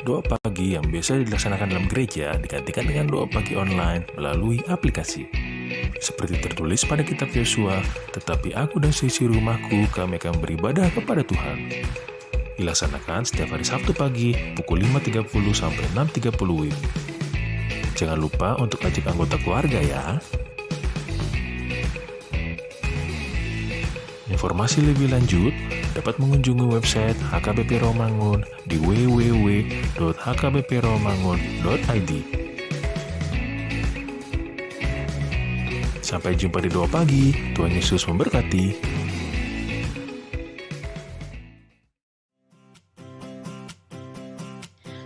Doa pagi yang biasa dilaksanakan dalam gereja digantikan dengan doa pagi online melalui aplikasi. Seperti tertulis pada kitab Yosua, tetapi aku dan seisi rumahku kami akan beribadah kepada Tuhan. Dilaksanakan setiap hari Sabtu pagi pukul 5.30 sampai 6.30 WIB. Jangan lupa untuk ajak anggota keluarga ya. Informasi lebih lanjut dapat mengunjungi website HKBP Rawamangun di www.hkbprawamangun.id. Sampai jumpa di doa pagi. Tuhan Yesus memberkati.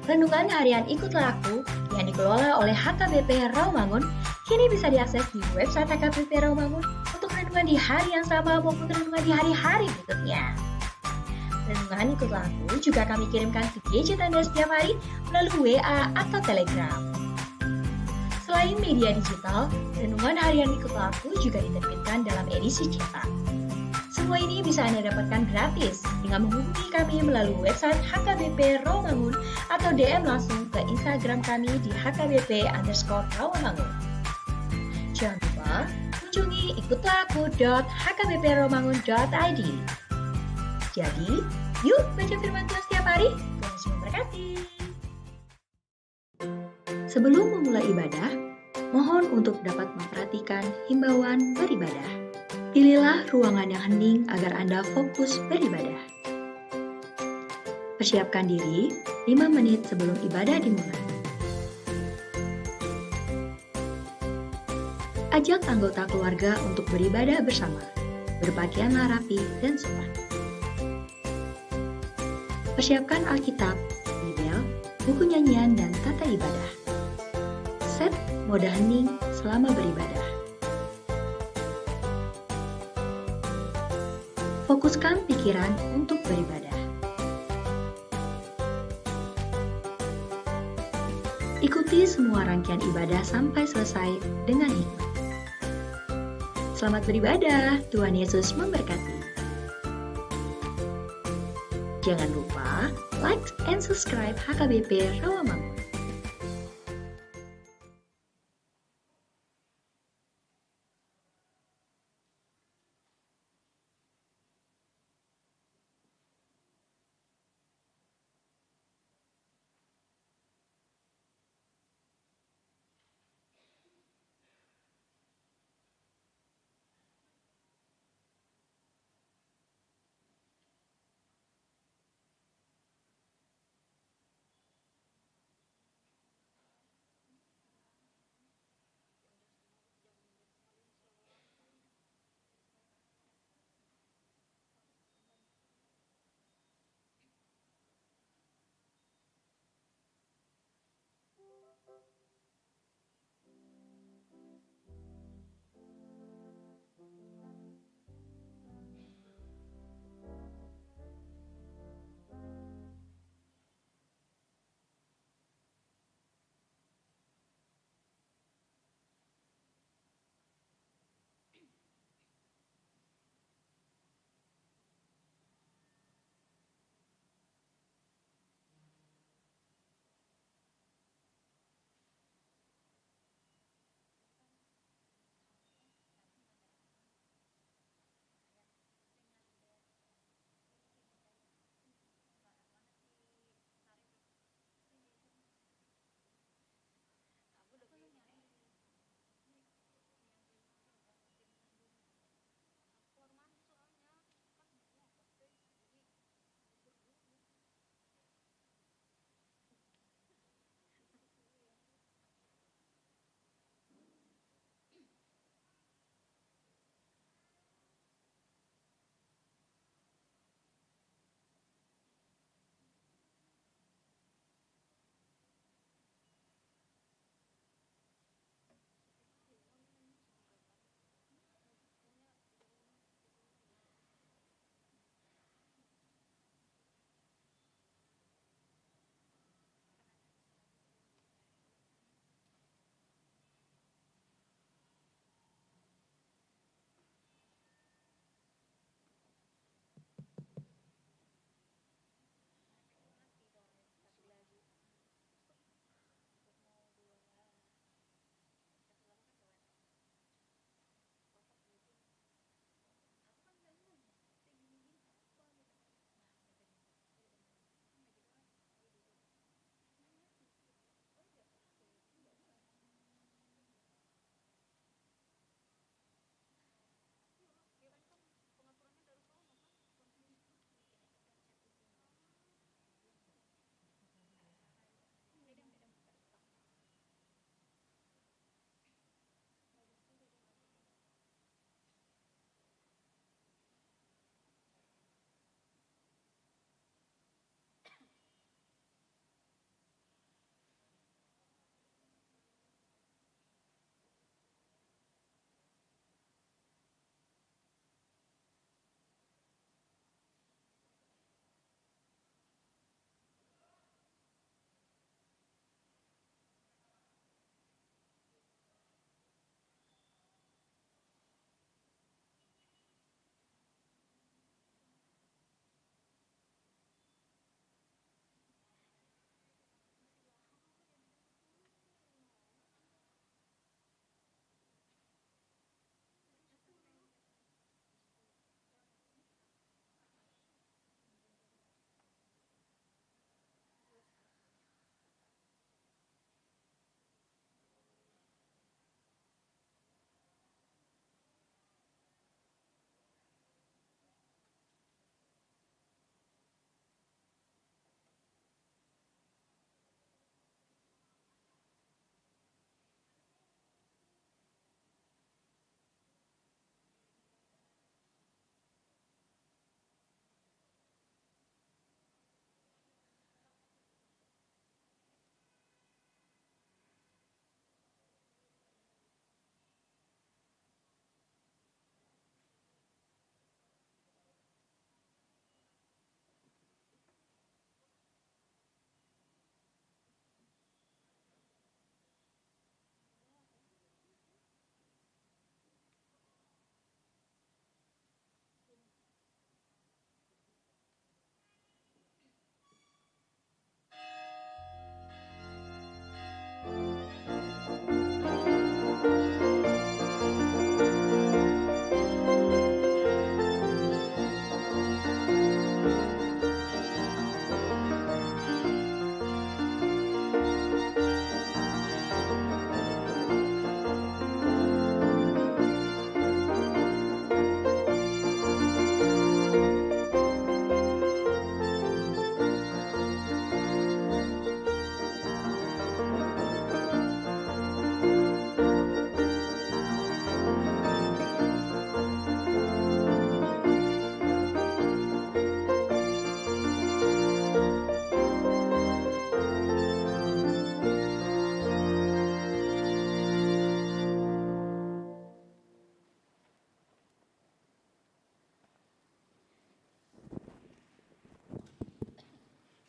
Renungan harian Ikutlah Aku yang dikelola oleh HKBP Rawamangun kini bisa diakses di website HKBP Rawamangun untuk renungan di hari yang sama maupun renungan di hari-hari berikutnya. Renungan Ikutlah Aku juga kami kirimkan ke gadget Anda setiap hari melalui WA atau Telegram. Selain media digital, renungan harian Ikutlah Aku juga diterbitkan dalam edisi cetak. Semua ini bisa Anda dapatkan gratis dengan menghubungi kami melalui website HKBP Rawamangun atau DM langsung ke Instagram kami di hkbp_rawamangun. Jangan lupa kunjungi ikutlahku.hkbprawamangun.id. Jadi, yuk baca firman Tuhan setiap hari. Tuhan Yesus memberkati. Sebelum memulai ibadah, mohon untuk dapat memperhatikan himbauan beribadah. Pilihlah ruangan yang hening agar Anda fokus beribadah. Persiapkan diri 5 menit sebelum ibadah dimulai. Ajak anggota keluarga untuk beribadah bersama. Berpakaianlah rapi dan sopan. Persiapkan Alkitab, Bibel, buku nyanyian, dan tata ibadah. Set mode hening selama beribadah. Fokuskan pikiran untuk beribadah. Ikuti semua rangkaian ibadah sampai selesai dengan hikmat. Selamat beribadah, Tuhan Yesus memberkati. Jangan lupa like and subscribe HKBP Rawamangun.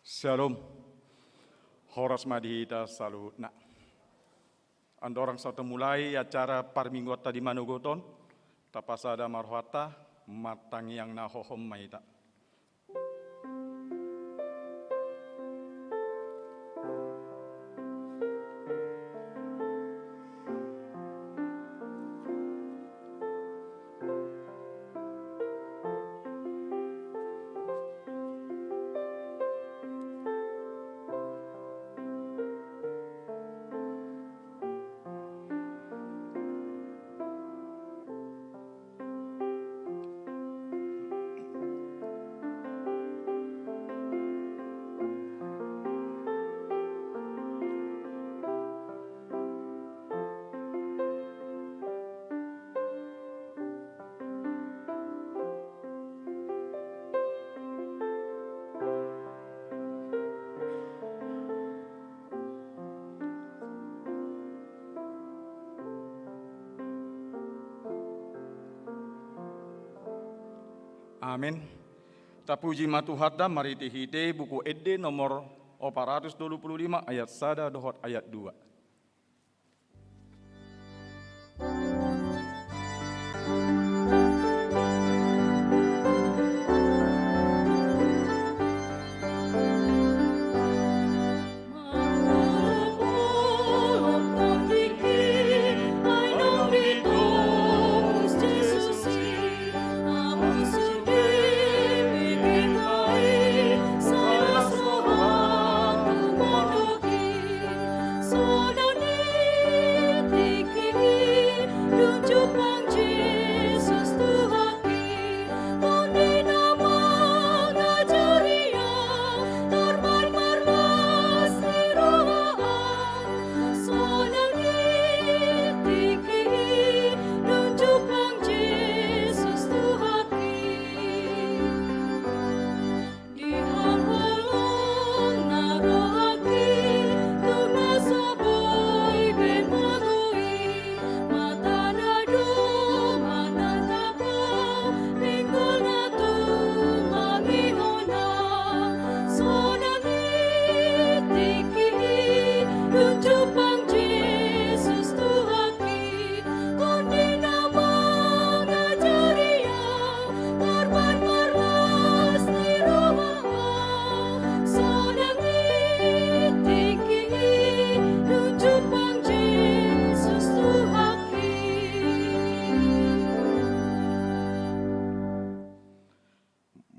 Shalom. Horas madihita salutna. Andorang satu mulai acara parminggota di Manugoton. Tapasada marhata matang yang nahohom maita. Amin. Tapuji matuhada mariti hite buku Ede nomor 425 ayat 1 dohot ayat 2.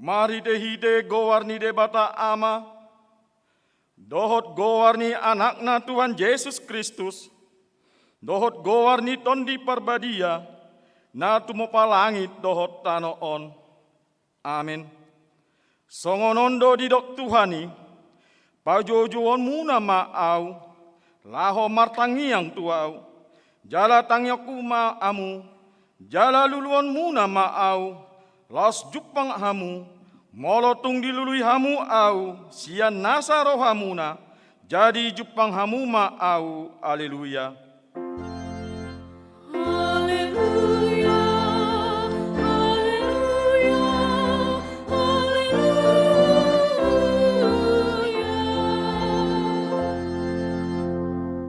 Mari dehide gowarni debata ama, dohot gowarni anakna Tuhan Yesus Kristus, dohot gowarni tondi parbadia, na tumopa langit dohot tanoon. Amin. Songonondo didok Tuhani, pajojuon muna maau, laho martangiang tuau, jala tangyakuma amu, jala luluan muna maau, las jupang hamu, molotung dilului hamu au, sian nasa rohamuna, jadi jupang hamu ma au, aleluya. Haleluya, haleluya, haleluya.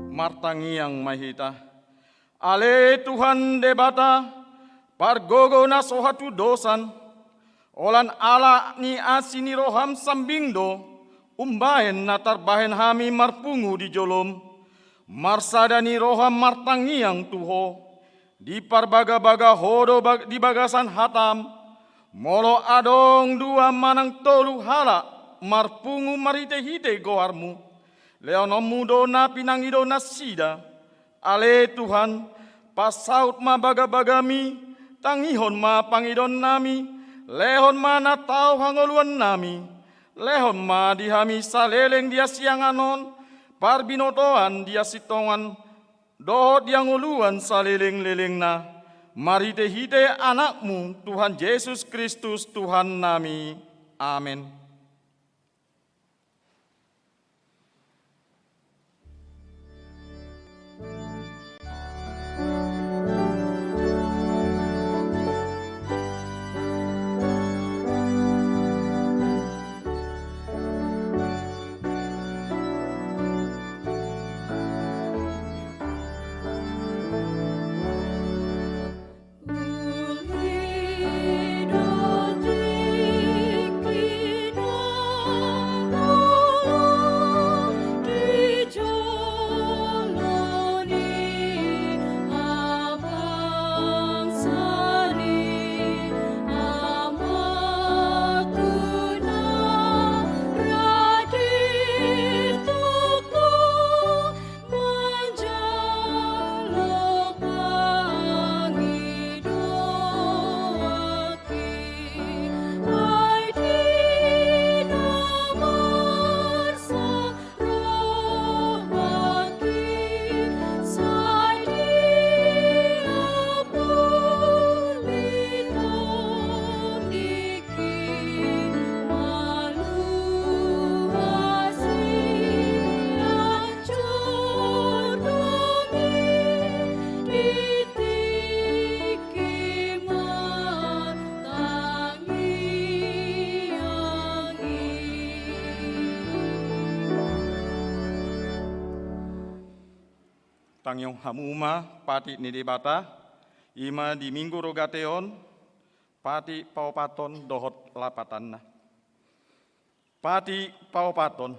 Martangiang mahita, ale Tuhan debata, pargogo na sohatu dosan, olan ala ni asini roham sambingdo, umbahen na tarbahen hami marpungu di jolom, marsada ni roham martangiang tuho, di parbaga-baga hodo di bagasan hatam, molo adong dua manang tolu hala, marpungu marite hite goarmu, leonomu do na pinangido na sida, ale Tuhan, pasaut ma baga-bagami, tangihon ma pangidon nami, lehon ma na tau hangoluan nami, lehon ma dihami saleleng dia sianganon, parbinotoan dia sitongan, dohot dia nguluan saleleng-leleng na, mari tehite anakmu Tuhan Yesus Kristus Tuhan nami. Amin. tangyong hamuma pati ni debata, ima di minggu rogateon, pati paupaton dohot lapatanna. Pati paupaton,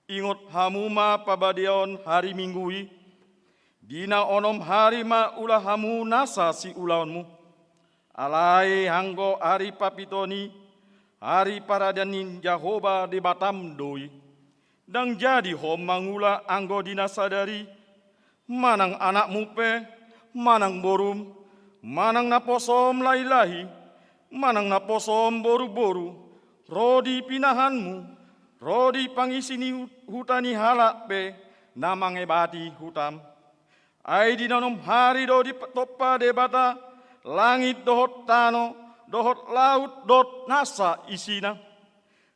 ingot hamuma pabadion hari minggui, dina onom hari ma ulah hamu nasa si ulaonmu. Alai hanggo hari papitoni, hari paradanin Jahoba di Batam doi, dang jadi hom mangula anggo dina sadari, manang anak mupe, manang borum, manang naposom lailahi, manang naposom boru-boru, rodi pinahanmu, rodi pangisini hutani halak pe, namang ebati hutam. Ai di danom hari do di topa debata, langit dohot tano, dohot laut dot nasa isina.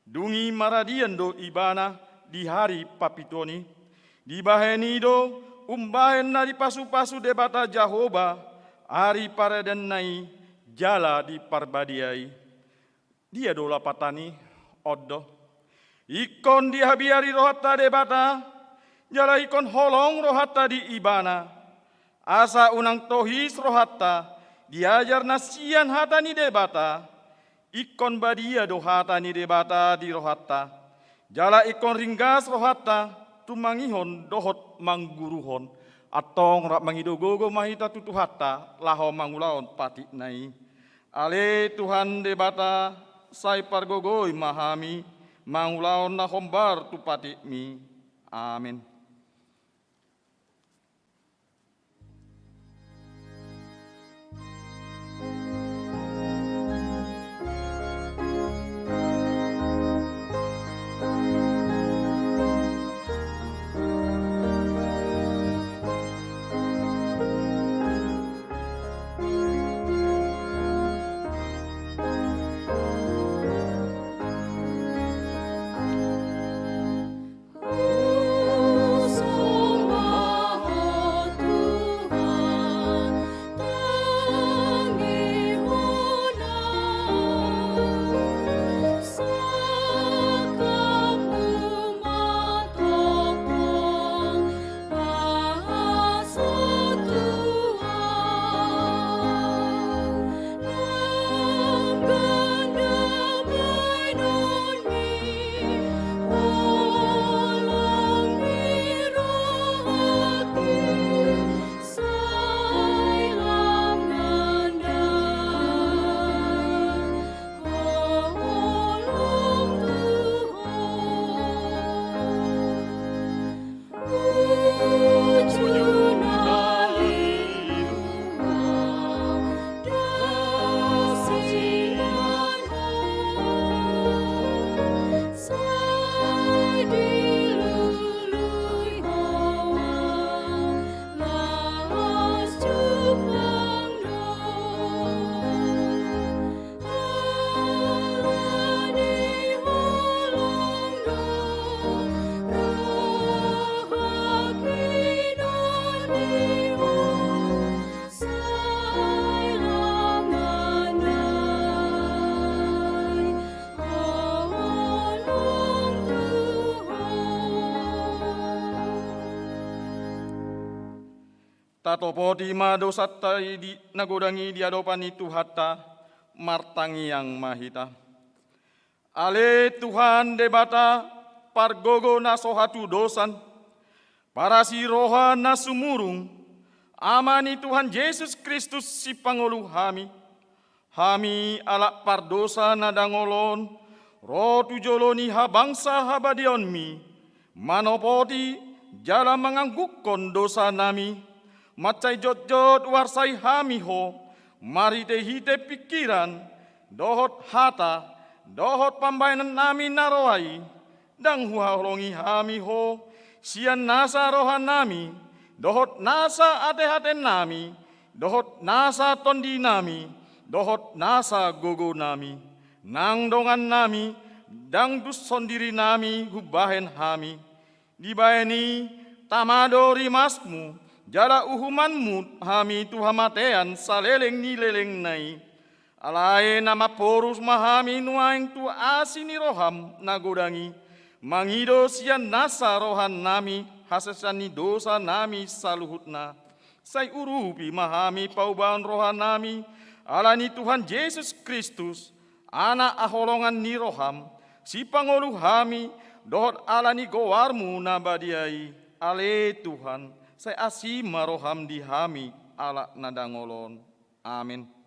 Dungi maradian do ibana di hari papitoni. Di baheni do umbahen na di pasu-pasu debata Jahoba, hari paradan nai jala di parbadiai. Dia do lapatani oddo. Ikon di habiari rohata debata, jala ikon holong rohata di ibana. Asa unang tohis rohata, diajar nasian hatani debata, ikon badia do hatani debata di rohata, jala ikon ringgas rohata, tumangihon dohot mangguruhon, atong rak mangidogogo mahita tutuhata, laho mangulaon pati nai. Ale Tuhan debata, sai pargogoi mahami, mangulaon na hombar tu pati mi. Amin. Tatopo di madosatai di nagodangi di adopan itu hatta martangi yang mahita. Ale Tuhan debata pargogo nasohatu dosan, para si roha nasumurung, amani Tuhan Yesus Kristus si pangulu hami, hami alak pardosa nadangolon, roh tujoloni habangsa habadion mi, manopoti jala menganggukon dosa nami, macai jot-jot warsai hami ho, mari hite pikiran, dohot hata, dohot pambainan nami naroai, dang huhalongi hami ho, sian nasa rohan nami, dohot nasa ate-hate nami, dohot nasa tondi nami, dohot nasa gogo nami, nang dongan nami, dang duson diri nami hubahen hami, dibayani tamado rimasmu, jala uhumanmu hami tuhamatean saleleng ni leleng nai. Alai nama porus mahami nuaing tu asini roham nagodangi. Mangido sian nasa rohan nami hasesani dosa nami saluhutna. Sai urupi mahami paubahan roha nami, alani Tuhan Yesus Kristus, anak aholongan ni roham, si pangolu hami, dohot alani gowarmu nabadiai, ale Tuhan, sai asima roham di hami, ala nadangolon. Amin.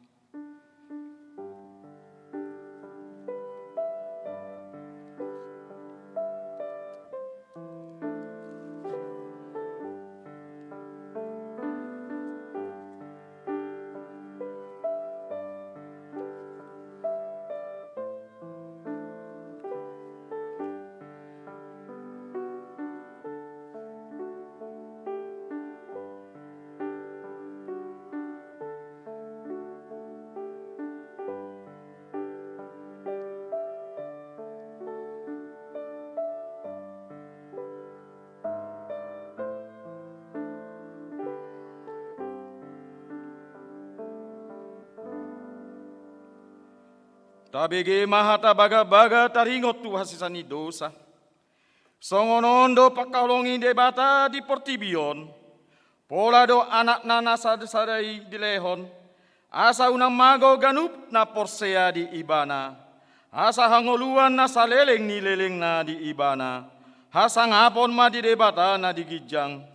Tabege mahata baga-baga taringot tu hasisani dosa. Songonondo pakalongi debata di portibion. Pola do anak nana sadai di lehon. Asa unang mago ganup na porsea di ibana. Asa hangoluan na saleleng ni leleng na di ibana. Hasa ngapon ma di debata na di gijang.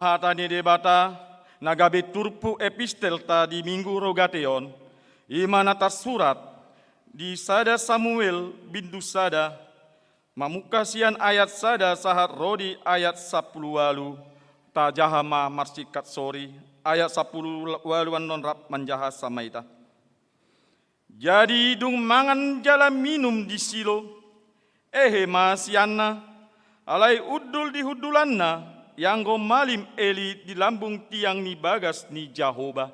Hatani debata nagabe turpu epistel ta di minggu rogateon imana tas surat di sada Samuel bintu sada mamukasian ayat sada sahat rodi ayat 10 walu ta jahama marsikat sori ayat 10 waluan non rap manjaha samaita. Jadi dung mangan jala minum di silo masianna alai udul di hudulanna yang gomalim eli di lambung tiang ni bagas ni Jahoba.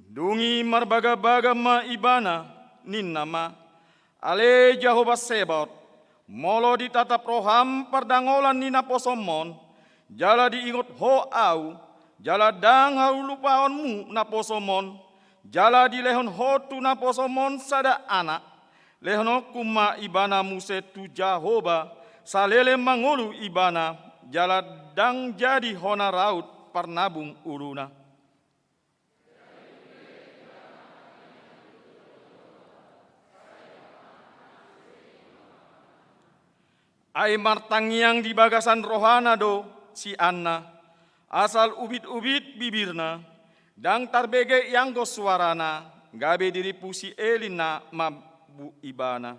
Dungi marbaga-baga ma ibana nin nama ale Jahoba Sebot molo ditatap roham pardangolan nina posomon jala diingot ho au jala dang hau lupaonmu na posomon jala di lehon hotu na posomon sada anak lehono kuma ibana muse tu Jahoba salele mangolu ibana jala dang jadi hona raut parnabung uruna. Ai martangiang di bagasan rohana do si Anna asal ubit-ubit bibirna dang tarbege yang go suarana gabe diri pusi elina mabu ibana.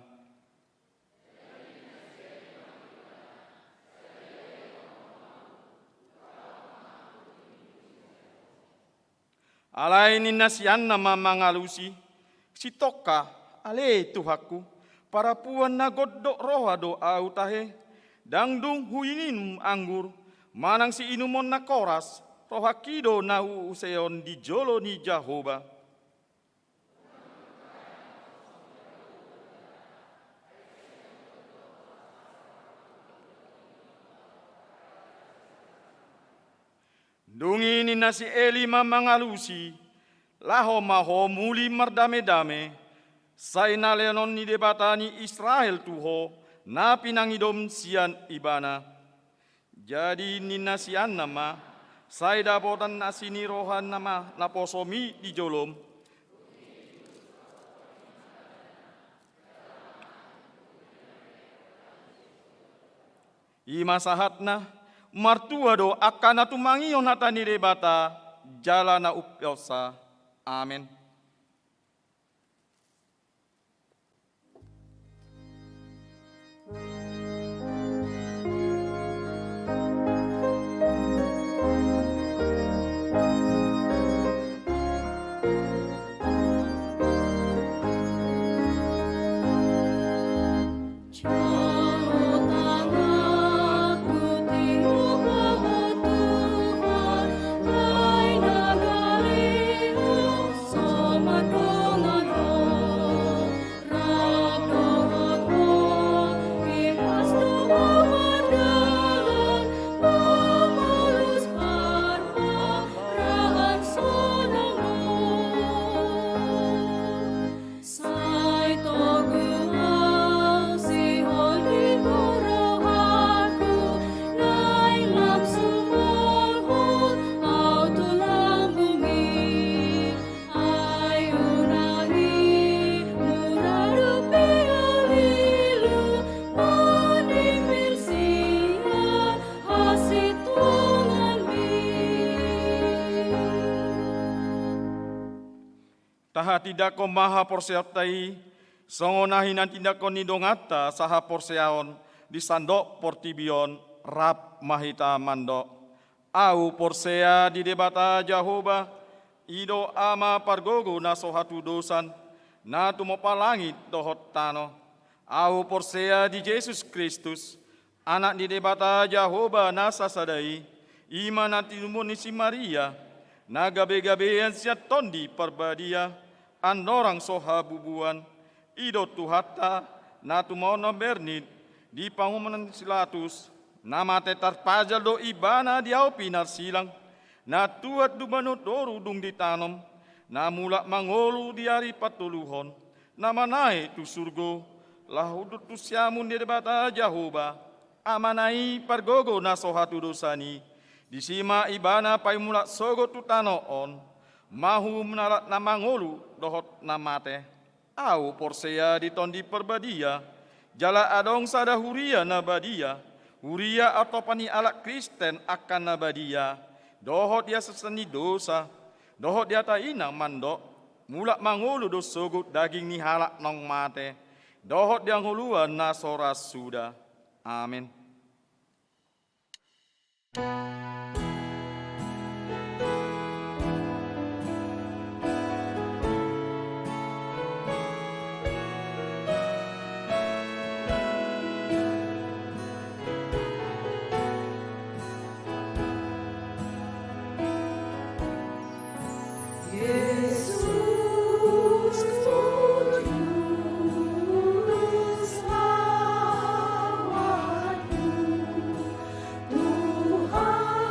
Alai ninna si Anna mamangalusi si toka ale tuhaku para puan na godok roha do au tahe dang dung huinin anggur manang si inumon na koras roha kido na useon di jolo ni Jahoba. Dungi ni nasi eli mangalusi, laho maho muli mardame-dame, say na leonon ni debatani Israel tuho, na pinangidom sian ibana. Jadi ni nasian nama, say dapotan nasi ni rohan nama naposomi di jolom. Ima sahatna, martua do akan atumangion hatani debata, jalana upyosa. Amin. Taha tidak ko maha porseaptai, songonahinan tidak ko nidongata saha porseaon di sandok portibion rap mahita mando. Au porsea di debata Jahoba, ido ama pargogo na sohatu dosan, na tumopalangit dohot tano. Au porsea di Yesus Kristus, anak di debata Jahoba na sasadai, ima nanti si Maria, na gabe-gabean siat tondi perbadia, andorang soha bubuan, ido tuhata, na tumono bernit, di pangumanan silatus, nama tetar pajal do ibana diau pinar silang, na tuat dumanut doru dung ditanam, na mulak mangolu diari patuluhon, nama naik tu surgo, lahudut tu siamun di debata Jahoba, amanai pargogo na soha tu dosani, disima ibana pai mulak sogo tu tanoon, mahu menarat nama ngolu dohot namate, au porsea di tondi perbadia, jala adong sada huria nabadia, huria atau pani alak Kristen akan nabadia, dohot dia seseni dosa, dohot dia ta inang mandok, mulak mangulu dos sogut daging ni halak nong mate, dohot dia nguluan nasora sudah. Amin. Tuhan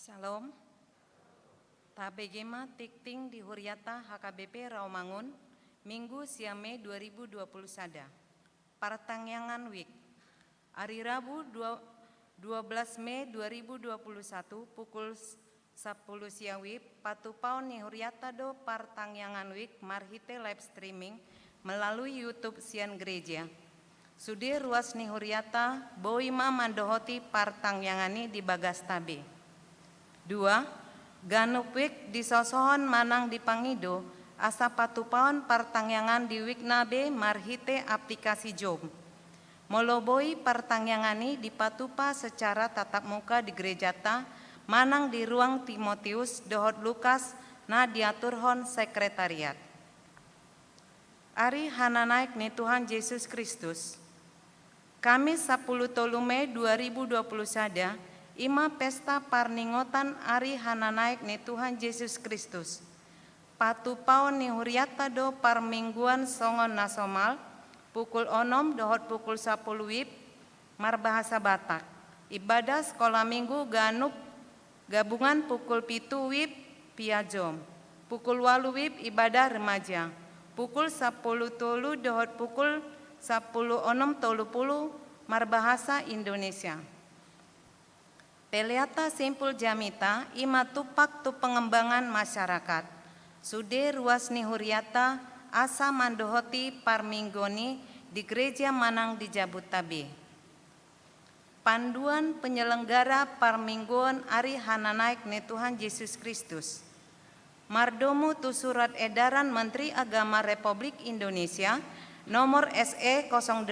Salam. Tabegema tikting di Huriata HKBP Rawamangun, Minggu Siame 2020 Sada. Partangyangan Week. Hari Rabu 12 Mei 2021 pukul 10 siawi Patupaon ni Huriata do Partangyangan Week marhite live streaming melalui YouTube Sian Gereja. Sudir ruas ni Huriata boima mandohoti Partangyangani di Bagastabe. 2. Ganupwik di sosohon manang di Pangido, asa patupaon partangyangan di Wiknabe marhite aplikasi job. Moloboi partangyangani di patupa secara tatap muka di gerejata, manang di ruang Timotius dohot Lukas na diaturhon sekretariat. Ari hananaik ni Tuhan Yesus Kristus. Kamis 10 Mei 2020 sada, ima pesta parningotan Ari hananaik ni Tuhan Yesus Kristus. Patupaon ni Huriata do parmingguan songon nasomal, pukul 6 dohot pukul 10 wib, marbahasa Batak. Ibadah sekolah minggu ganup gabungan pukul 7 wib piajom. Pukul 8 wib ibadah remaja. Pukul 10 tolu dohot pukul 10 tolu marbahasa Indonesia. Peliata simpul jamita ima tupak tu pengembangan masyarakat. Sude ruas ni Huriata asa mandohoti parminggoni di gereja manang di Jabutabe. Panduan penyelenggara parmingguan Ari hananaik ni Tuhan Yesus Kristus. Mardomu tu surat edaran Menteri Agama Republik Indonesia nomor SE 08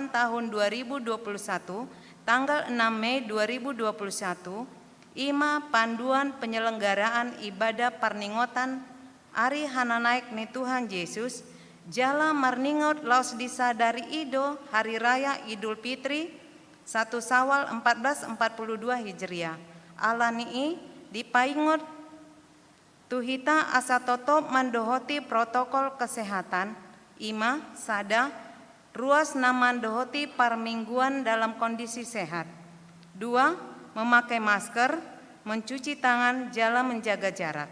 tahun 2021 tanggal 6 Mei 2021, ima panduan penyelenggaraan ibadah parningotan Ari hananaik ni Tuhan Yesus, jala marningot laos disadari ido Hari Raya Idul Fitri 1 Sawal 1442 Hijriah. Alanii dipaingot tuhita asa totop mandohoti protokol kesehatan, ima sada ruas naman dohoti parmingguan dalam kondisi sehat. 2. Memakai masker, mencuci tangan, jala menjaga jarak.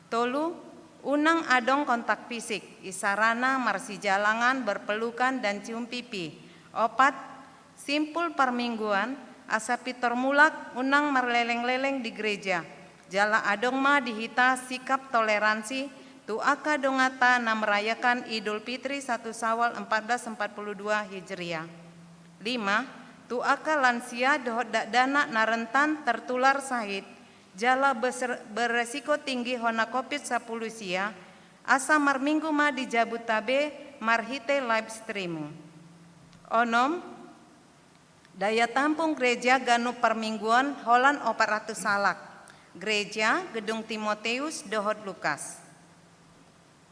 Tolu, unang adong kontak fisik, isarana marsi jalangan, berpelukan dan cium pipi. 4. Simpul parmingguan, asa pitor mulak, unang marleleng-leleng di gereja. Jala adong ma dihita sikap toleransi, tu aka dongata na merayakan Idul Fitri 1 Sawal 1442 Hijriah. 5. Tu aka lansia dohot dana na rentan tertular sahid, jala beresiko tinggi hona COVID-10 sia, asa marminggu ma di Jabutabe marhite live stream. 6. Daya tampung gereja ganu parmingguan holan 400 salak. Gereja Gedung Timotius dohot Lukas.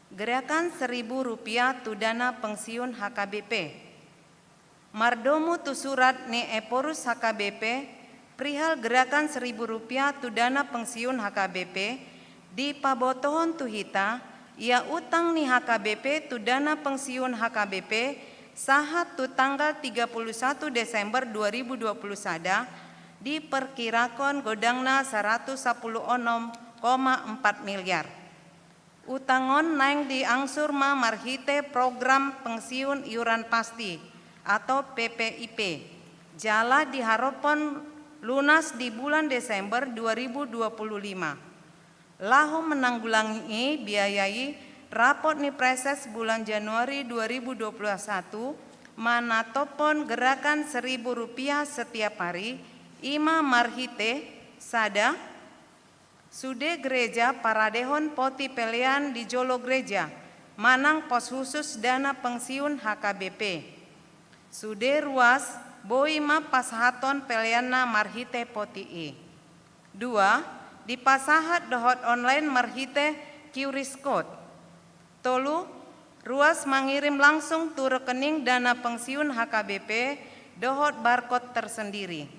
Gerakan Rp1.000 tu dana pensiun HKBP. Mardomu tu surat ni Eporus HKBP perihal gerakan Rp1.000 tu dana pensiun HKBP di pabotohon tu hita ia utang ni HKBP tu dana pensiun HKBP sahat tu tanggal 31 Desember 2020 sada diperkirakan godangna 116,4 miliar. Utangon naing diangsur ma marhite program pensiun iuran pasti atau PPIP. Jala diharapkan lunas di bulan Desember 2025. Lahu menanggulangi biayai rapot ni preses bulan Januari 2021 manatopon gerakan Rp1.000 setiap hari ima marhite sada sude gereja paradehon poti pelian di jolo gereja manang pos khusus dana pensiun HKBP. Sude ruas boima pashaton peliana marhite poti i. 2. Di pasahat dohot online marhite QRIS code. Tolu ruas mengirim langsung tu rekening dana pensiun HKBP dohot barcode tersendiri.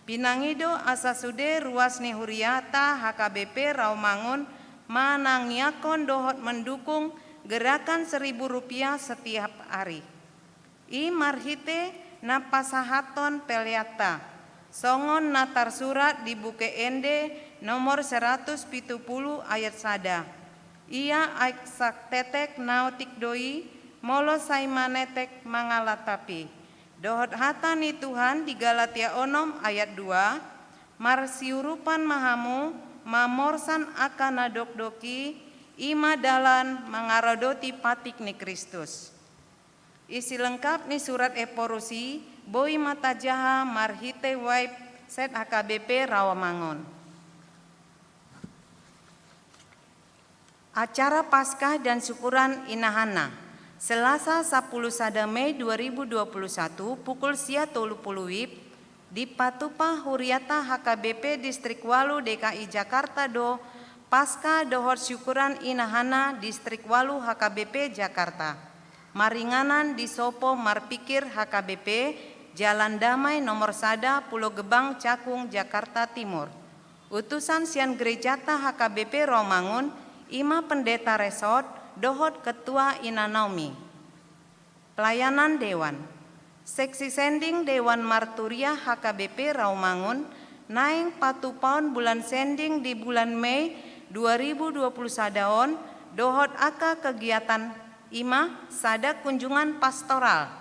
Pinangido asa sude ruas ni Huriata HKBP Rawamangun manangiakon dohot mendukung gerakan Rp1.000 setiap hari. I marhite na pasahaton peliata songon natar surat di buke ende nomor 170 ayat sada. Ia aik sak tetek nautik doi, molo saimanetek mangalatapi. Dohot hata ni Tuhan di Galatia 6 ayat 2, marsiurupan mahamu, mamorsan akan nadokdoki, ima dalan mangarodoti patik ni Kristus. Isi lengkap ni surat Eporosi, boi mata jaha marhite waip set HKBP Rawamangun. Acara Paskah dan Syukuran Inahana Selasa 10 Mei 2021 pukul 30 WIB di Patupa Huriata HKBP Distrik Walu DKI Jakarta do Pasca Dohor Syukuran Inahana Distrik Walu HKBP Jakarta. Maringanan di Sopo Marpikir HKBP Jalan Damai nomor Sada Pulau Gebang Cakung Jakarta Timur. Utusan Sian Gerejata HKBP Romangun Ima Pendeta Resort Dohot Ketua Inanaumi. Pelayanan Dewan. Seksi Sending Dewan Marturia HKBP Rawamangun naing patupaun bulan sending di bulan Mei 2020 sadaon dohot aka kegiatan ima sada kunjungan pastoral.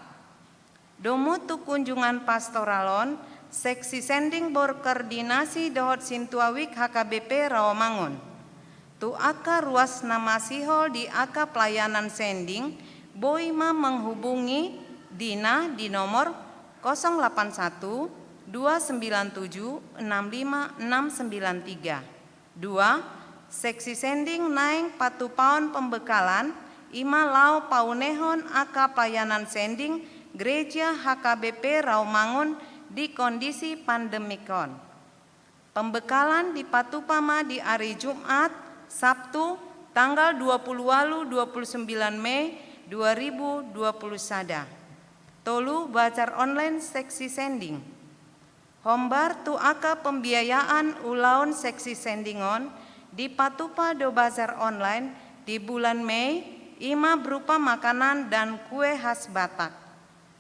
Domu tu kunjungan pastoralon seksi sending berkoordinasi dohot Sintuawik HKBP Rawamangun. Tu aka ruas nama sihol di aka pelayanan sending, boima menghubungi Dina di nomor 081 297 65 693. 2. Seksi sending naing patupaon pembekalan, ima lau paunehon aka pelayanan sending gereja HKBP Rawamangun di kondisi pandemikon. Pembekalan di Patupama di hari Jumat Sabtu tanggal 28 29 Mei 2020 sada. Tolu bacar online seksi sending. Hombar tu aka pembiayaan ulaun seksi sendingon di Patupa do bazar online di bulan Mei ima berupa makanan dan kue khas Batak.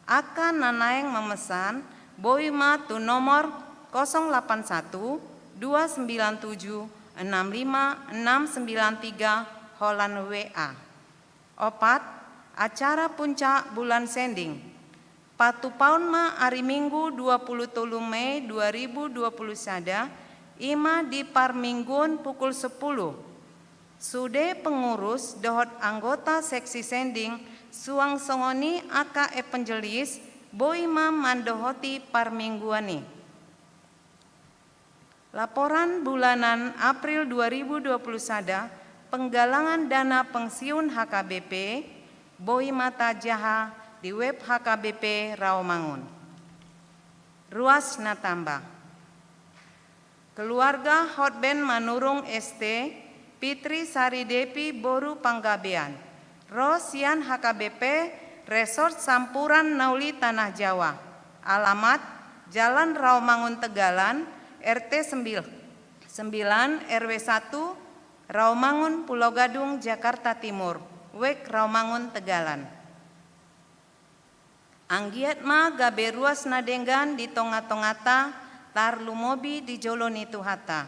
Aka nanaeng memesan boima tu nomor 081 297 65693 Holland WA. Opat, acara puncak bulan sending. Patupaun ma hari Minggu 23 Mei 2020 sada, ima di Parminggun pukul 10. Sude pengurus dohot anggota seksi sending suang songoni aka evangelis boima mandohoti Parmingguani. Laporan bulanan April 2020 sada, penggalangan dana pensiun HKBP, boi mata jaha di web HKBP Rawamangun. Ruas natamba. Keluarga Hotben Manurung ST, Pitri Sari Depi Boru Panggabean, Rosian HKBP, Resort Sampuran Nauli Tanah Jawa. Alamat Jalan Rawamangun Tegalan, RT 9 RW 1 Rawamangun Pulau Gadung Jakarta Timur, WEK Rawamangun Tegalan. Anggiat ma gabe ruas nadenggan di tonga-tongata tar lumobi di joloni tuhata.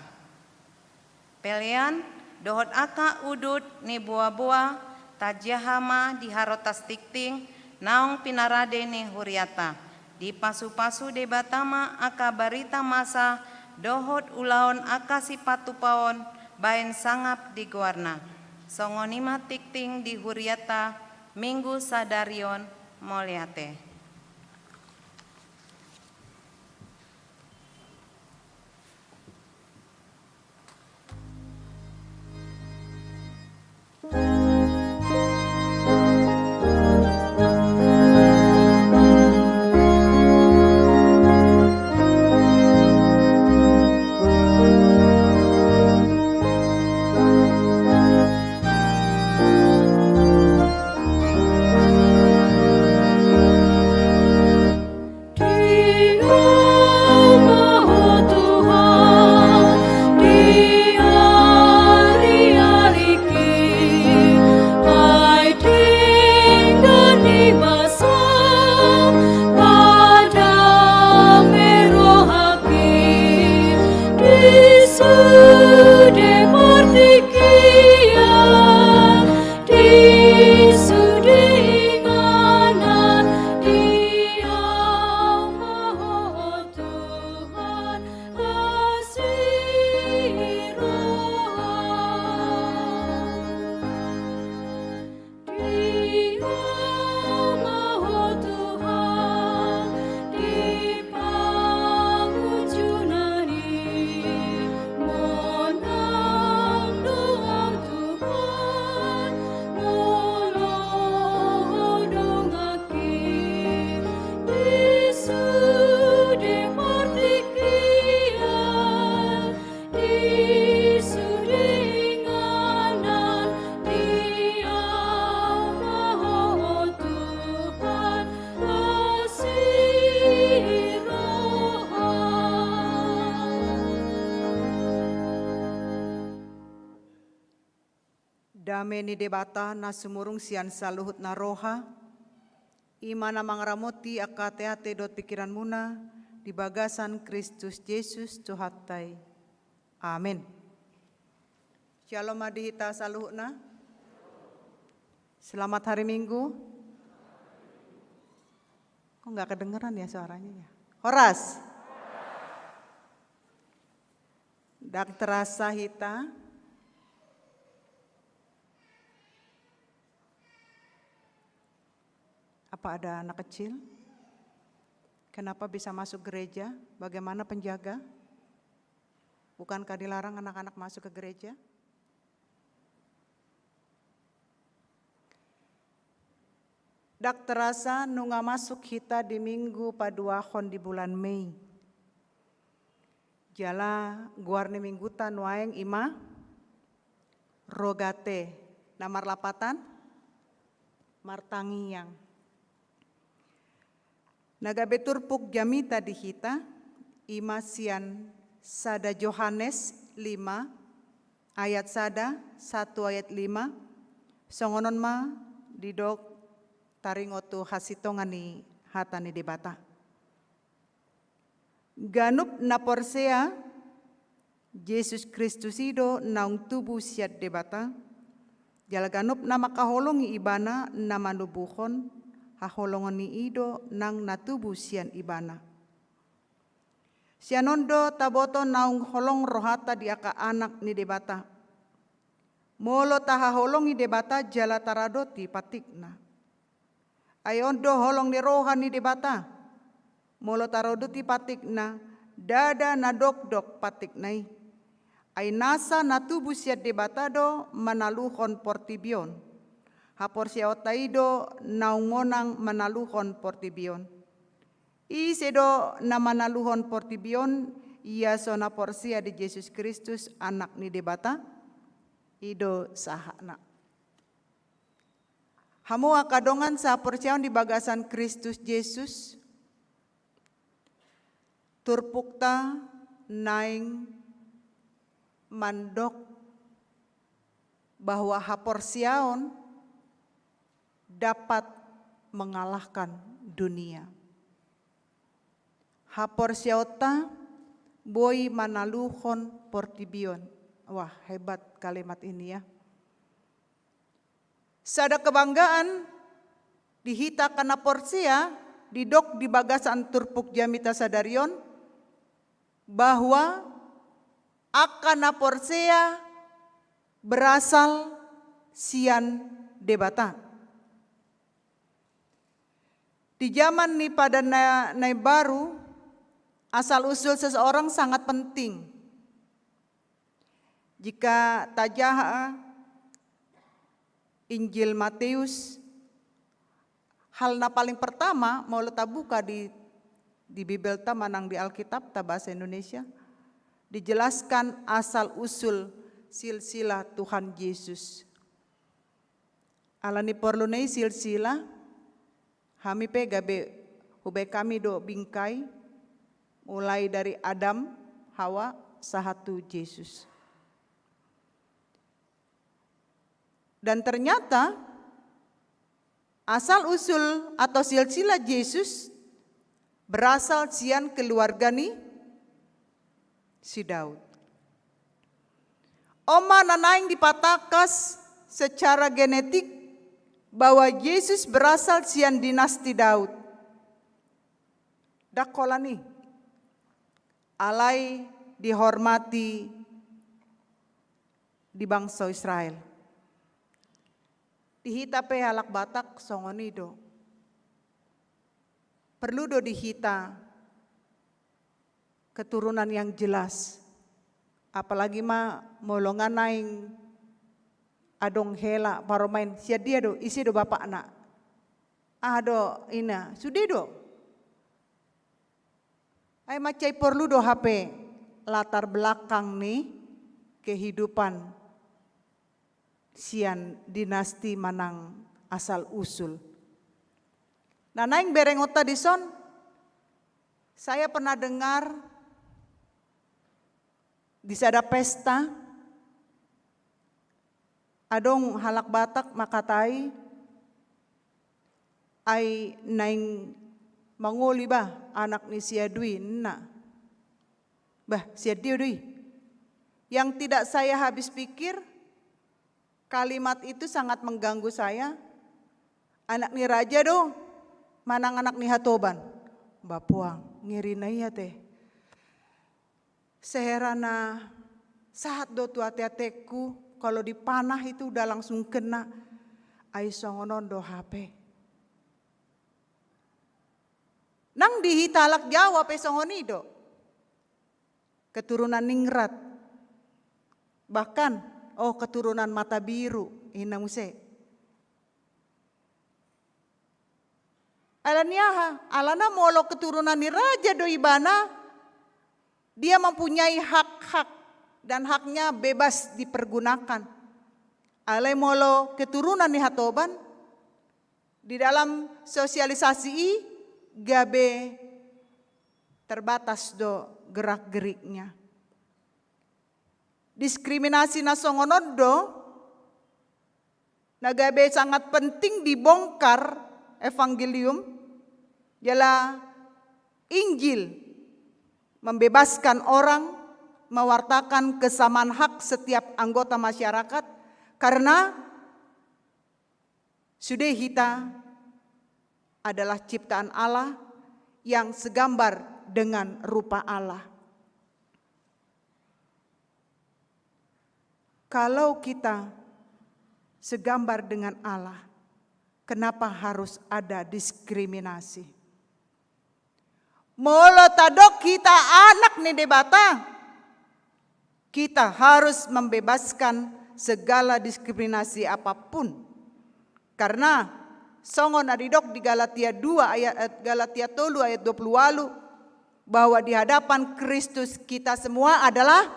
Pelian dohot aka udut ni boa-boa tajahama di harotas tikting naong pinarade ni huriata. Di pasu-pasu de batama aka barita masa dohot ulaon akasi patupawon baen sangap di guarna. Songonima tikting di huriata minggu sadarion moliate. Dame ni debata na sumurung sian saluhut na roha. Imana mangramoti akateate dot pikiran muna di bagasan Kristus Yesus Tuhatai. Amin. Shalom adihita saluhut na. Selamat hari Minggu. Kok nggak kedengeran ya suaranya ya? Horas. Daktra Sahita. Apa ada anak kecil? Kenapa bisa masuk gereja? Bagaimana penjaga? Bukankah dilarang anak-anak masuk ke gereja? Dak terasa nunga masuk kita di minggu paduahon di bulan Mei. Jala guarni minggutan waeng ima rogate namar lapatan martangiyang. Naga beturpuk jamita di hita ima sian sada Yohanes 5 ayat sada 1 ayat 5 songonon ma didok taringotu hasitongani hatani debata. Ganup na porsea Yesus Kristus ido naung tubuh siat debata. Jala ganup na makaholongi ibana na manubuhon haholongon ni ido nang natubuh sian ibana. Sianondo taboto naung holong rohata di aka anak ni debata. Molo tahaholongi debata jala taradoti patikna. Ayondo holong ni rohani debata. Molo tarodoti patikna dada na dok patiknai. Ay nasa natubu siya debata do manaluhon portibion. Hapor siya otaido naungonang manaluhon portibion. Isedo na manaluhon portibion iya so na porsia di Yesus Kristus anak ni debata. Ido sahana. Hamua kadongan sa percayaon di bagasan Kristus Yesus. Turpukta naing mandok bahwa haporsiaon dapat mengalahkan dunia. Haporsiaota boy manaluhon portibion. Wah, hebat kalimat ini ya. Sada kebanggaan dihita kana porsia didok di bagasan turpuk jamita sadarion bahwa akana porsia berasal sian debata. Di zaman ni pada nai baru asal usul seseorang sangat penting. Jika tajaha Injil Matius, hal na paling pertama mau letak buka di Bibel ta manang di Alkitab ta bahasa Indonesia, dijelaskan asal usul silsilah Tuhan Yesus. Alani perlu nei silsilah, kami pegabe hube kami do bingkai, mulai dari Adam, Hawa, sahatu Yesus. Dan ternyata asal usul atau silsilah Yesus berasal sian keluarga ni si Daud. Oma nanaing dipatakas secara genetik bahwa Yesus berasal sian dinasti Daud. Dakolani alai dihormati di bangsa Israel. Dihita pe halak Batak songonido. Perlu do dihita keturunan yang jelas. Apalagi ma molongan naing adong hela paromain sia dia do isi do bapak anak. Do ina sudi do. Ay macai perlu do HP latar belakang nih kehidupan sian dinasti manang asal usul. Nah naing berengota dison, saya pernah dengar di sada pesta Adong halak Batak makatai ay naing mangoli ba anak ni Siadwi na. Bah, Siadwi. Yang tidak saya habis pikir, kalimat itu sangat mengganggu saya. Anak ni raja do, manang anak ni hatoban. Bapuang, ngiri na iya teh. Seherana saat do tu ate-ateku, kalau dipanah itu udah langsung kena. Ay songonon do HP. Nang dihitalak Jawa pe songonido. Keturunan ningrat. Bahkan keturunan mata biru inamuse. Alana molo keturunan ni raja do ibana. Dia mempunyai hak-hak dan haknya bebas dipergunakan. Alai molo keturunan ni hatoban di dalam sosialisasi gabe terbatas do gerak-geriknya. Diskriminasi nasongonon do nagabe sangat penting dibongkar evangelium ialah Injil membebaskan orang, mewartakan kesamaan hak setiap anggota masyarakat karena sudah kita adalah ciptaan Allah yang segambar dengan rupa Allah. Kalau kita segambar dengan Allah, kenapa harus ada diskriminasi? Molo tadok kita anak ni debata, kita harus membebaskan segala diskriminasi apapun. Karena songo nadidok di Galatia 3 ayat 20 bahwa di hadapan Kristus kita semua adalah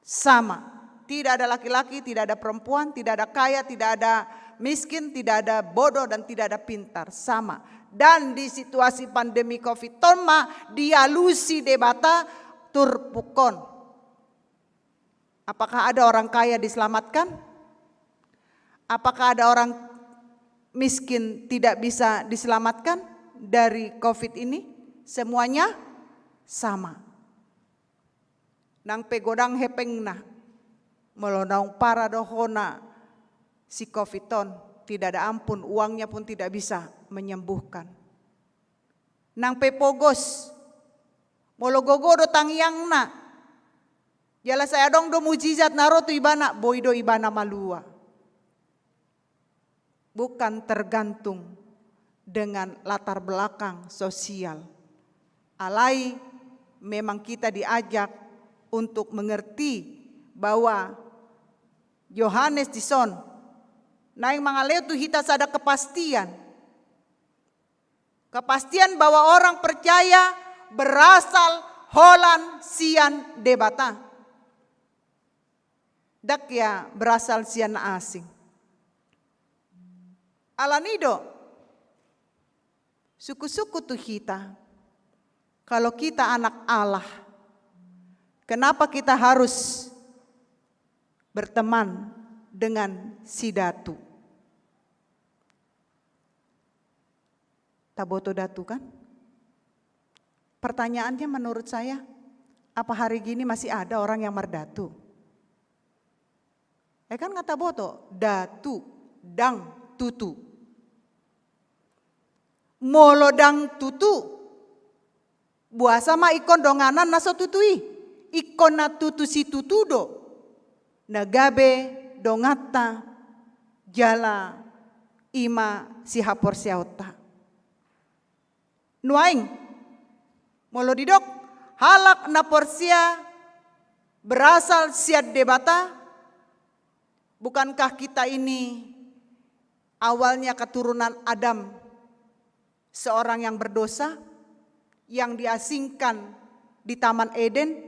sama. Tidak ada laki-laki, tidak ada perempuan, tidak ada kaya, tidak ada miskin, tidak ada bodoh dan tidak ada pintar, sama. Dan di situasi pandemi Covid toma dialusi debata turpukon. Apakah ada orang kaya diselamatkan? Apakah ada orang miskin tidak bisa diselamatkan dari Covid ini? Semuanya sama. Nang pegodang hepengna melonong para dohona si Covidon tidak ada ampun, uangnya pun tidak bisa menyembuhkan. Nang pepogos mologogo do tangyangna jala saya dong do mujizat naro tu ibana boido ibana malua. Bukan tergantung dengan latar belakang sosial. Alai memang kita diajak untuk mengerti bahwa Yohanes dison naing mangaleo tu hita sada kepastian. Kepastian bahwa orang percaya berasal holan sian debata. Dak ya berasal sian asing. Alanido suku-suku tu hita. Kalau kita anak Allah, kenapa kita harus berteman dengan si datu? Taboto datu kan? Pertanyaannya menurut saya, apa hari gini masih ada orang yang merdatu? Kan kata boto, datu, dang, tutu. Molodang tutu. Buasa ma ikon donganan naso tutui. Ikon na tutu si tutudo. Nagabe dongata jala ima si hapor siauta. Nuaing molodidok halak na porsia berasal siad debata. Bukankah kita ini awalnya keturunan Adam, seorang yang berdosa, yang diasingkan di Taman Eden?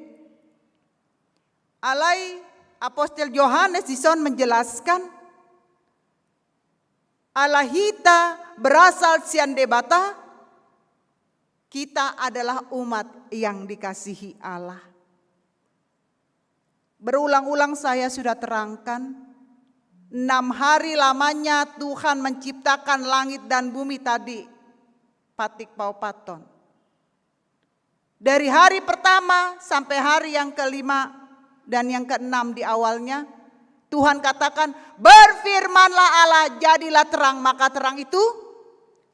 Alai Apostel Yohanes dison menjelaskan, Alahita berasal sian debata, kita adalah umat yang dikasihi Allah. Berulang-ulang saya sudah terangkan, 6 hari lamanya Tuhan menciptakan langit dan bumi tadi. Patik paupaton. Dari hari pertama sampai hari yang kelima dan yang keenam di awalnya, Tuhan katakan, berfirmanlah Allah, jadilah terang, maka terang itu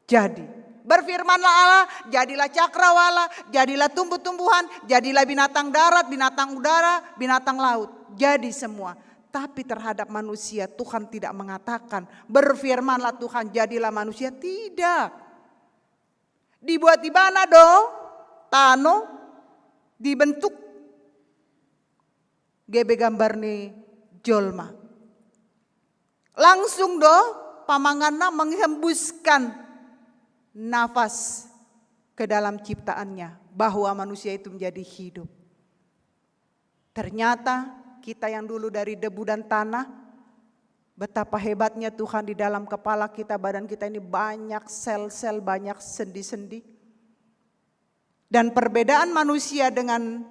jadi. Berfirmanlah Allah, jadilah cakrawala, jadilah tumbuh-tumbuhan, jadilah binatang darat, binatang udara, binatang laut. Jadi semua. Tapi terhadap manusia Tuhan tidak mengatakan, berfirmanlah Tuhan, jadilah manusia. Tidak. Dibuat di mana dong? Tano, dibentuk. Gebe gambar nih jolma. Langsung doh pamangana menghembuskan nafas ke dalam ciptaannya bahwa manusia itu menjadi hidup. Ternyata kita yang dulu dari debu dan tanah, betapa hebatnya Tuhan di dalam kepala kita, badan kita ini banyak sel-sel, banyak sendi-sendi. Dan perbedaan manusia dengan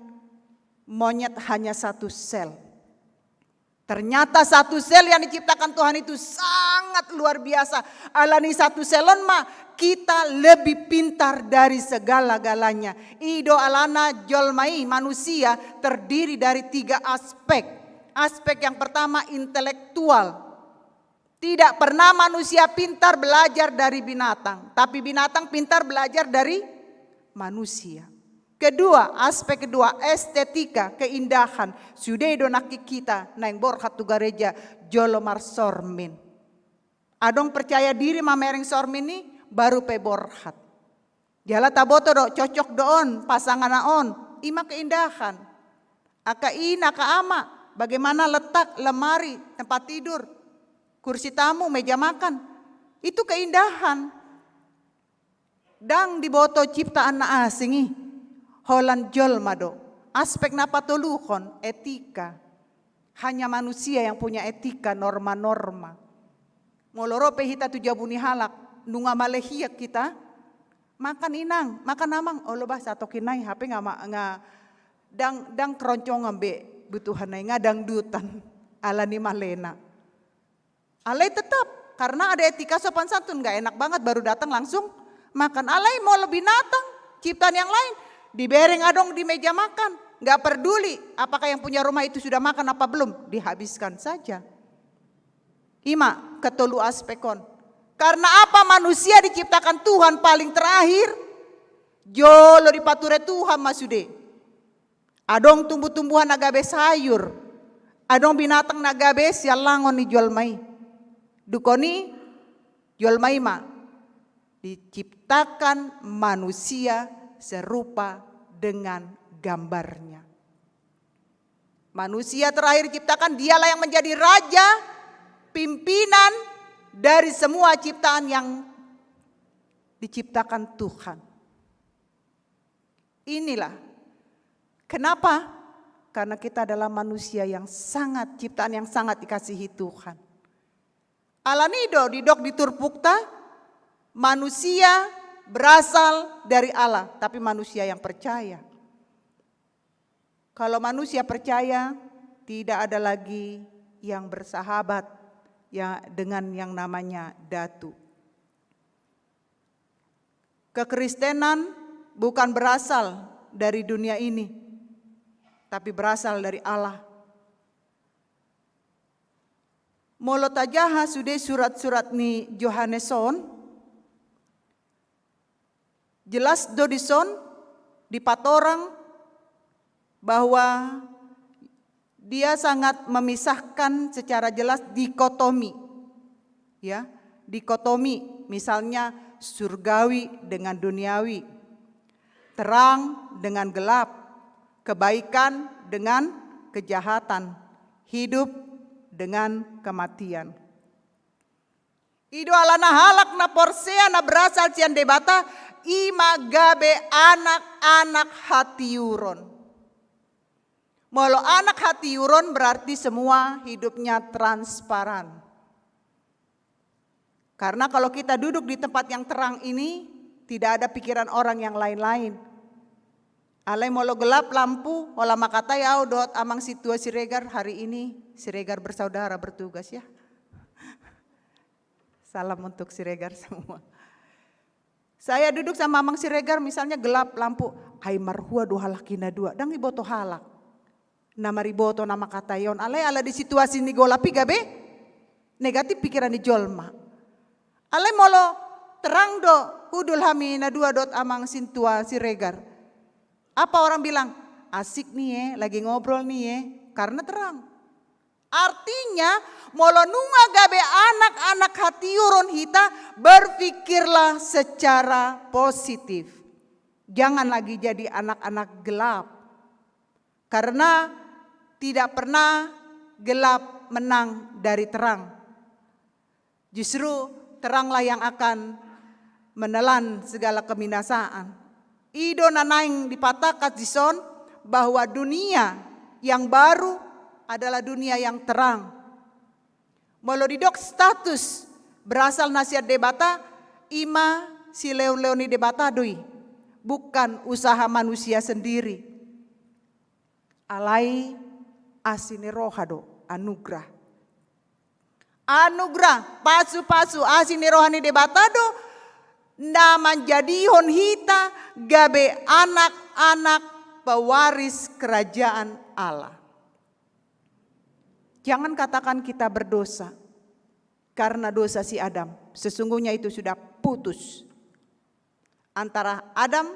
monyet hanya satu sel. Ternyata satu sel yang diciptakan Tuhan itu sangat luar biasa. Alani satu selon mah kita lebih pintar dari segala-galanya. Ido alana jolmai manusia terdiri dari 3 aspek. Aspek yang pertama intelektual. Tidak pernah manusia pintar belajar dari binatang. Tapi binatang pintar belajar dari manusia. Kedua, aspek kedua, estetika, keindahan. Sudah donaki kita, naing borhat tu gereja, jolomar sormin. Adong percaya diri mamereng sormin ini, baru pe borhat. Jala taboto do, cocok doon, pasangan naon, ima keindahan. Aka ina, aka ama, bagaimana letak lemari, tempat tidur, kursi tamu, meja makan. Itu keindahan. Dang diboto ciptaan na asingi. Holan jolmado, aspek napatuluhon, etika. Hanya manusia yang punya etika, norma-norma. Molorope hita tu jabuni halak, nunga malehia kita, makan inang, makan namang, olo bahasa atau kinai, hape nga dang keroncong ngambe butuhan nga dang dutan, ala ni malena. Alay tetap, karena ada etika sopan santun, gak enak banget baru datang langsung makan. Alay mau lebih binatang, ciptaan yang lain. Dibereng adong di meja makan, gak peduli apakah yang punya rumah itu sudah makan apa belum, dihabiskan saja. Ima ketelu aspekon. Karena apa manusia diciptakan Tuhan paling terakhir, jolo dipature Tuhan masude. Adong tumbuh-tumbuhan nagabe sayur, adong binatang nagabe sialangon ni jolmai. Dukoni jolmai ma diciptakan manusia serupa dengan gambarnya. Manusia terakhir diciptakan, dialah yang menjadi raja, pimpinan dari semua ciptaan yang diciptakan Tuhan. Inilah kenapa? Karena kita adalah manusia yang sangat, ciptaan yang sangat dikasihi Tuhan. Alanido didok diturpukta, manusia berasal dari Allah, tapi manusia yang percaya. Kalau manusia percaya, tidak ada lagi yang bersahabat ya dengan yang namanya datu. Kekristenan bukan berasal dari dunia ini, tapi berasal dari Allah. Molotajaha sudah surat-surat ni Johanneson, jelas dodison di patorang bahwa dia sangat memisahkan secara jelas dikotomi. Ya, dikotomi misalnya surgawi dengan duniawi, terang dengan gelap, kebaikan dengan kejahatan, hidup dengan kematian. Ido alana halak na porsea na berasal cian debata ima gabe anak-anak hatiuron. Molo anak hatiuron berarti semua hidupnya transparan. Karena kalau kita duduk di tempat yang terang ini, tidak ada pikiran orang yang lain-lain. Alai molo gelap lampu, olah makata ya dot amang situa Siregar hari ini Siregar bersaudara bertugas ya. Salam untuk Siregar semua. Saya duduk sama Mang Siregar misalnya gelap lampu. Hai marhua dua halakina dua. Dang iboto halak. Nama riboto nama katayon. Alay ala di situasi ni golapi gabe. Negatif pikiran di jolma. Alay molo terang do. Hudul hamina dua dot amang sintua Siregar. Apa orang bilang? Asik nih lagi ngobrol nih karena terang. Artinya molo nunga gabe anak-anak hati urun hita berpikirlah secara positif. Jangan lagi jadi anak-anak gelap. Karena tidak pernah gelap menang dari terang. Justru teranglah yang akan menelan segala kebinasaan. Ido nanaing dipatahkan dison bahwa dunia yang baru adalah dunia yang terang. Melodidok status berasal nasihat debata ima si leoni debata doi. Bukan usaha manusia sendiri. Alai asine rohado anugerah. Anugerah pasu-pasu asine rohani debata do na menjadi honhita gabe anak-anak pewaris kerajaan Allah. Jangan katakan kita berdosa karena dosa si Adam. Sesungguhnya itu sudah putus. Antara Adam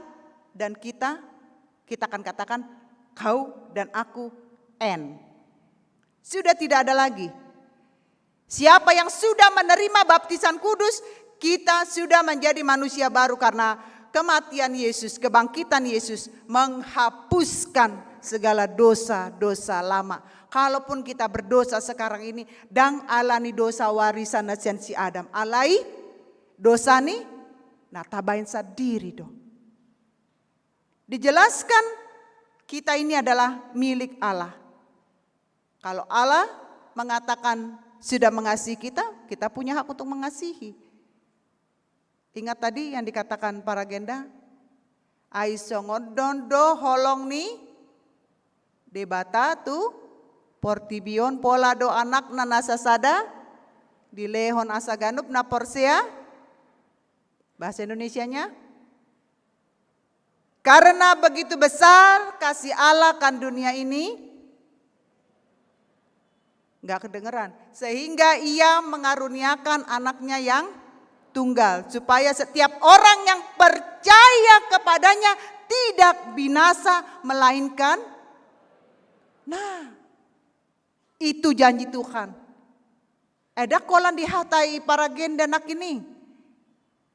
dan kita akan katakan kau dan aku N. Sudah tidak ada lagi. Siapa yang sudah menerima baptisan kudus, kita sudah menjadi manusia baru karena kematian Yesus, kebangkitan Yesus menghapuskan segala dosa-dosa lama. Kalaupun kita berdosa sekarang ini, dang alani dosa warisan nasian si Adam. Alai dosa ni, nah tabain sadiri dong. Dijelaskan kita ini adalah milik Allah. Kalau Allah mengatakan sudah mengasihi kita, kita punya hak untuk mengasihi. Ingat tadi yang dikatakan para agenda, Aisongodondo holong ni debata tu portibion pola do anak na nasasada di lehon asaganup na porsea. Bahasa Indonesianya, karena begitu besar kasih Allah kan dunia ini, nggak kedengeran, sehingga ia mengaruniakan anaknya yang tunggal supaya setiap orang yang percaya kepadanya tidak binasa melainkan. Nah, itu janji Tuhan. Ada kolan dihatai para agenda nak ini.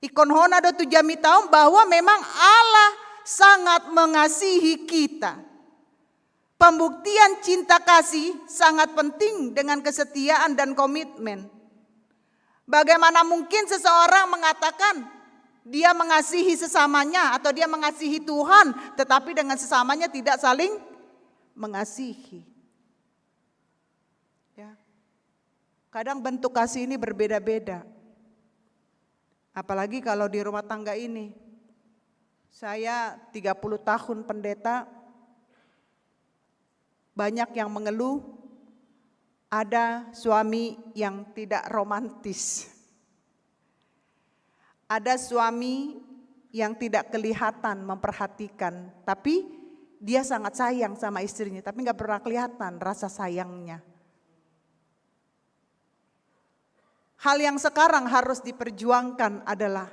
Ikon hona do tu jami tahu bahwa memang Allah sangat mengasihi kita. Pembuktian cinta kasih sangat penting dengan kesetiaan dan komitmen. Bagaimana mungkin seseorang mengatakan dia mengasihi sesamanya atau dia mengasihi Tuhan, tetapi dengan sesamanya tidak saling mengasihi. Ya. Kadang bentuk kasih ini berbeda-beda. Apalagi kalau di rumah tangga ini. Saya 30 tahun pendeta, banyak yang mengeluh ada suami yang tidak romantis. Ada suami yang tidak kelihatan memperhatikan, tapi dia sangat sayang sama istrinya, tapi nggak pernah kelihatan rasa sayangnya. Hal yang sekarang harus diperjuangkan adalah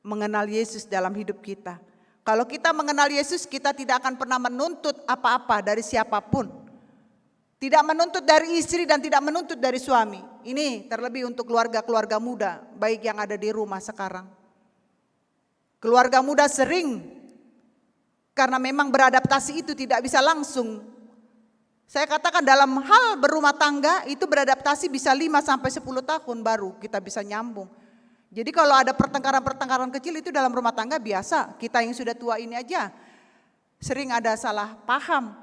mengenal Yesus dalam hidup kita. Kalau kita mengenal Yesus, kita tidak akan pernah menuntut apa-apa dari siapapun. Tidak menuntut dari istri dan tidak menuntut dari suami. Ini terlebih untuk keluarga-keluarga muda, baik yang ada di rumah sekarang. Keluarga muda sering, karena memang beradaptasi itu tidak bisa langsung. Saya katakan dalam hal berumah tangga itu beradaptasi bisa 5-10 tahun baru kita bisa nyambung. Jadi kalau ada pertengkaran-pertengkaran kecil itu dalam rumah tangga biasa. Kita yang sudah tua ini aja sering ada salah paham.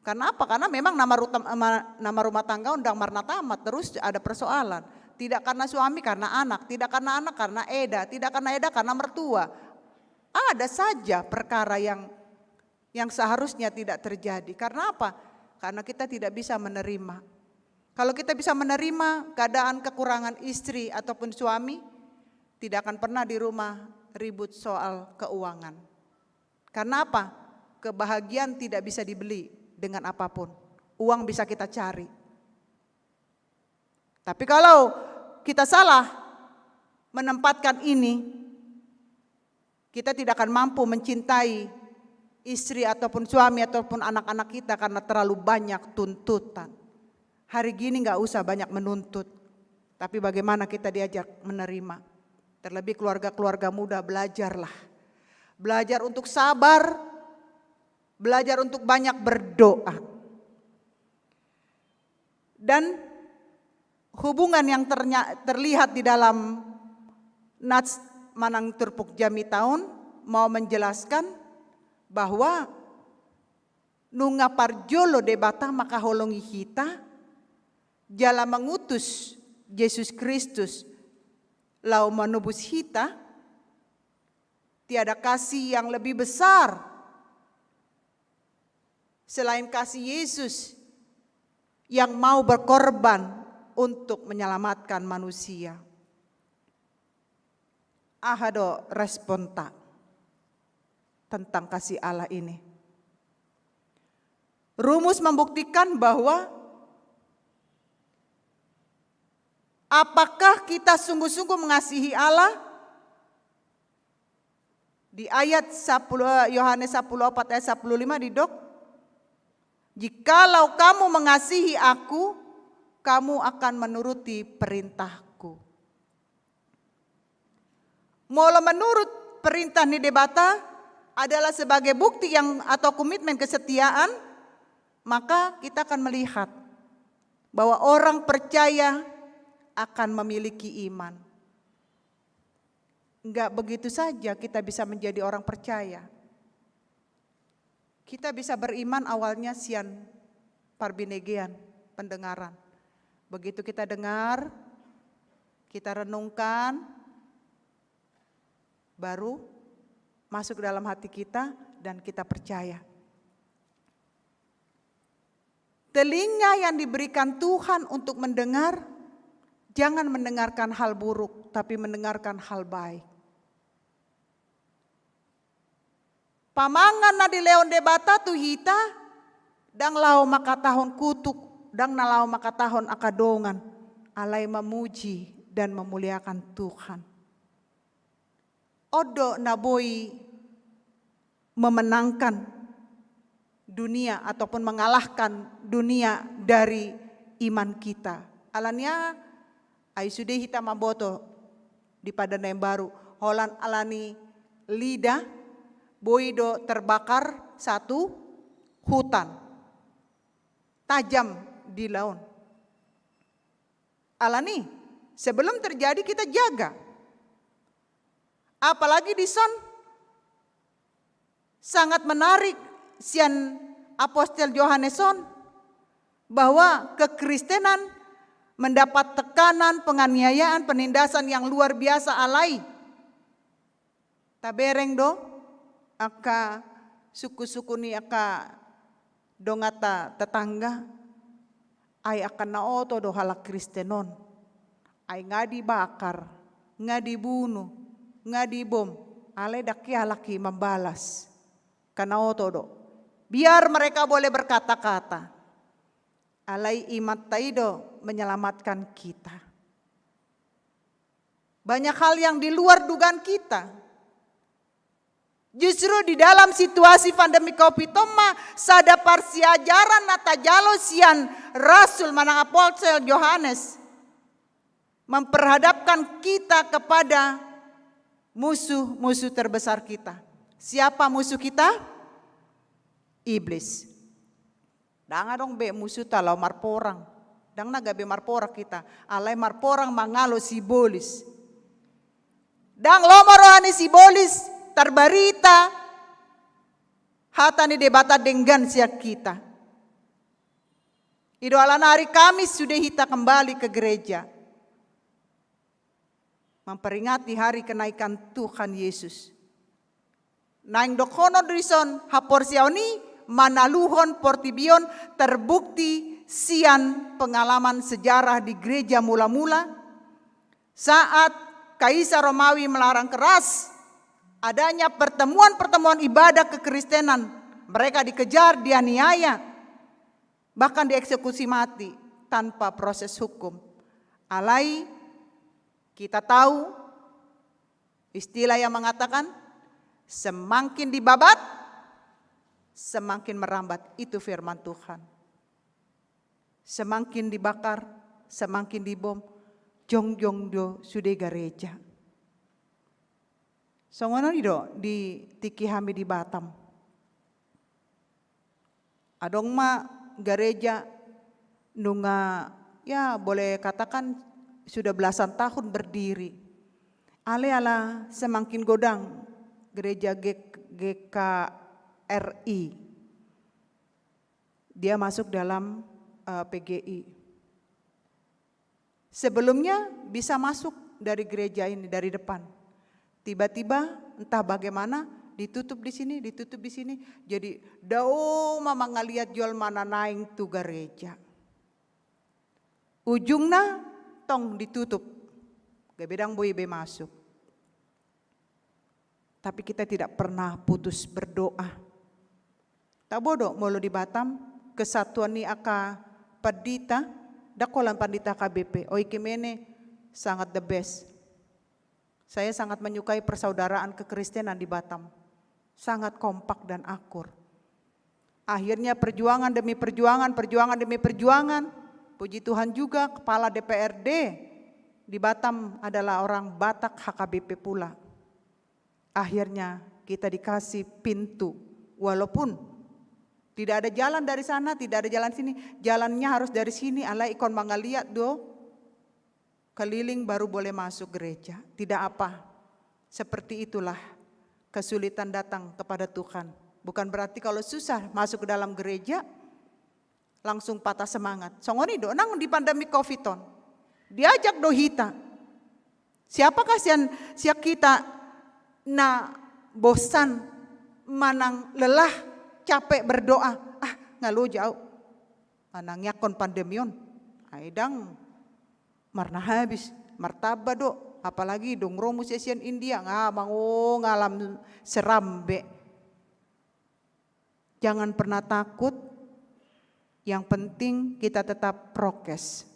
Karena apa? Karena memang nama rumah tangga undang marna tamat, terus ada persoalan. Tidak karena suami, karena anak. Tidak karena anak, karena eda. Tidak karena eda, karena mertua. Ada saja perkara yang seharusnya tidak terjadi. Karena apa? Karena kita tidak bisa menerima. Kalau kita bisa menerima keadaan kekurangan istri ataupun suami, tidak akan pernah di rumah ribut soal keuangan. Karena apa? Kebahagiaan tidak bisa dibeli dengan apapun. Uang bisa kita cari. Tapi kalau kita salah menempatkan ini, kita tidak akan mampu mencintai istri ataupun suami ataupun anak-anak kita karena terlalu banyak tuntutan. Hari gini gak usah banyak menuntut, tapi bagaimana kita diajak menerima. Terlebih keluarga-keluarga muda, belajarlah. Belajar untuk sabar, belajar untuk banyak berdoa. Dan hubungan yang terlihat di dalam Nats Manang Turpuk Jami Tahun mau menjelaskan bahwa nunga parjolo debata maka holongi kita jala mengutus Yesus Kristus lau menebus kita, tiada kasih yang lebih besar selain kasih Yesus yang mau berkorban untuk menyelamatkan manusia. Ahado responta tentang kasih Allah ini. Rumus membuktikan bahwa apakah kita sungguh-sungguh mengasihi Allah? Di ayat 10, Yohanes 14 ayat 15 didok. Jikalau kamu mengasihi aku, kamu akan menuruti perintahku. Mula menurut perintah Nidebata adalah sebagai bukti yang atau komitmen kesetiaan, maka kita akan melihat bahwa orang percaya akan memiliki iman. Enggak begitu saja kita bisa menjadi orang percaya. Kita bisa beriman awalnya sian parbinegean, pendengaran. Begitu kita dengar, kita renungkan, baru masuk dalam hati kita dan kita percaya. Telinga yang diberikan Tuhan untuk mendengar, jangan mendengarkan hal buruk, tapi mendengarkan hal baik. Pamangan na di leon debata tuhita, dang lau maka tahun kutuk, dang nalau maka tahun akadongan, alai memuji dan memuliakan Tuhan. Odo naboi memenangkan dunia ataupun mengalahkan dunia dari iman kita. Alanya ai sudah hitam maboto di Padan yang baru. Holan alani lidah boido terbakar satu hutan tajam di laut. Alani sebelum terjadi kita jaga. Apalagi di son sangat menarik sian Apostel Yohaneson bahwa kekristenan mendapat tekanan, penganiayaan, penindasan yang luar biasa alai. Tabereng do aka suku-suku ni aka dongata tetangga ay akan naoto do halak kristenon. Ay nga dibakar, nga dibunuh, nga dibom, alay daki halaki membalas. Kanaoto do. Biar mereka boleh berkata-kata. Alay imat taido menyelamatkan kita. Banyak hal yang di luar dugaan kita. Justru di dalam situasi pandemi COVID sada parsi ajaran nata jalo sian Rasul manang Apostel Yohanes memperhadapkan kita kepada musuh-musuh terbesar kita. Siapa musuh kita? Iblis. Dang adong be musuh talau marporang. Dang naga be marpora kita. Alai marporang mangalo sibolis. Dang lomorohani sibolis terbarita. Hatani debata denggan siak kita. Idoalan hari Kamis sudah kita kembali ke gereja. Memperingati hari kenaikan Tuhan Yesus. Naing dokono drison haporsiaoni manaluhon portibion terbukti sian pengalaman sejarah di gereja mula-mula saat Kaisar Romawi melarang keras adanya pertemuan-pertemuan ibadah kekristenan. Mereka dikejar, dianiaya, bahkan dieksekusi mati tanpa proses hukum. Alai kita tahu istilah yang mengatakan semakin dibabat semakin merambat. Itu firman Tuhan. Semakin dibakar, semakin dibom. Jongjong do sude gereja. Songono do di tiki hami di Batam. Adong ma gereja nunga ya boleh katakan sudah belasan tahun berdiri. Ale-ala semakin godang gereja GKRI. Dia masuk dalam PGI. Sebelumnya bisa masuk dari gereja ini, dari depan. Tiba-tiba entah bagaimana ditutup di sini, ditutup di sini. Jadi dao mama ngaliat jual mana naing tu gereja. Ujungnya tong ditutup. Gebedang boy be masuk. Tapi kita tidak pernah putus berdoa. Tak bodoh molo di Batam, kesatuan ni aka padita, dakolan pandita KBP, oikimene sangat the best. Saya sangat menyukai persaudaraan kekristenan di Batam. Sangat kompak dan akur. Akhirnya perjuangan demi perjuangan, perjuangan demi perjuangan. Puji Tuhan juga kepala DPRD di Batam adalah orang Batak HKBP pula. Akhirnya kita dikasih pintu, walaupun tidak ada jalan dari sana, tidak ada jalan sini. Jalannya harus dari sini. Allah ikon mangaliat do. Keliling baru boleh masuk gereja. Tidak apa. Seperti itulah kesulitan datang kepada Tuhan. Bukan berarti kalau susah masuk ke dalam gereja langsung patah semangat. Songoni do nang di pandemi Covid-on. Diajak do hita. Siapakah siap kita na bosan manang lelah capek berdoa, ngalu jauh, anang yakon pandemion, aidang marna habis, martaba do, apalagi dong romu sesian India, mango ngalam serambe. Jangan pernah takut, yang penting kita tetap prokes.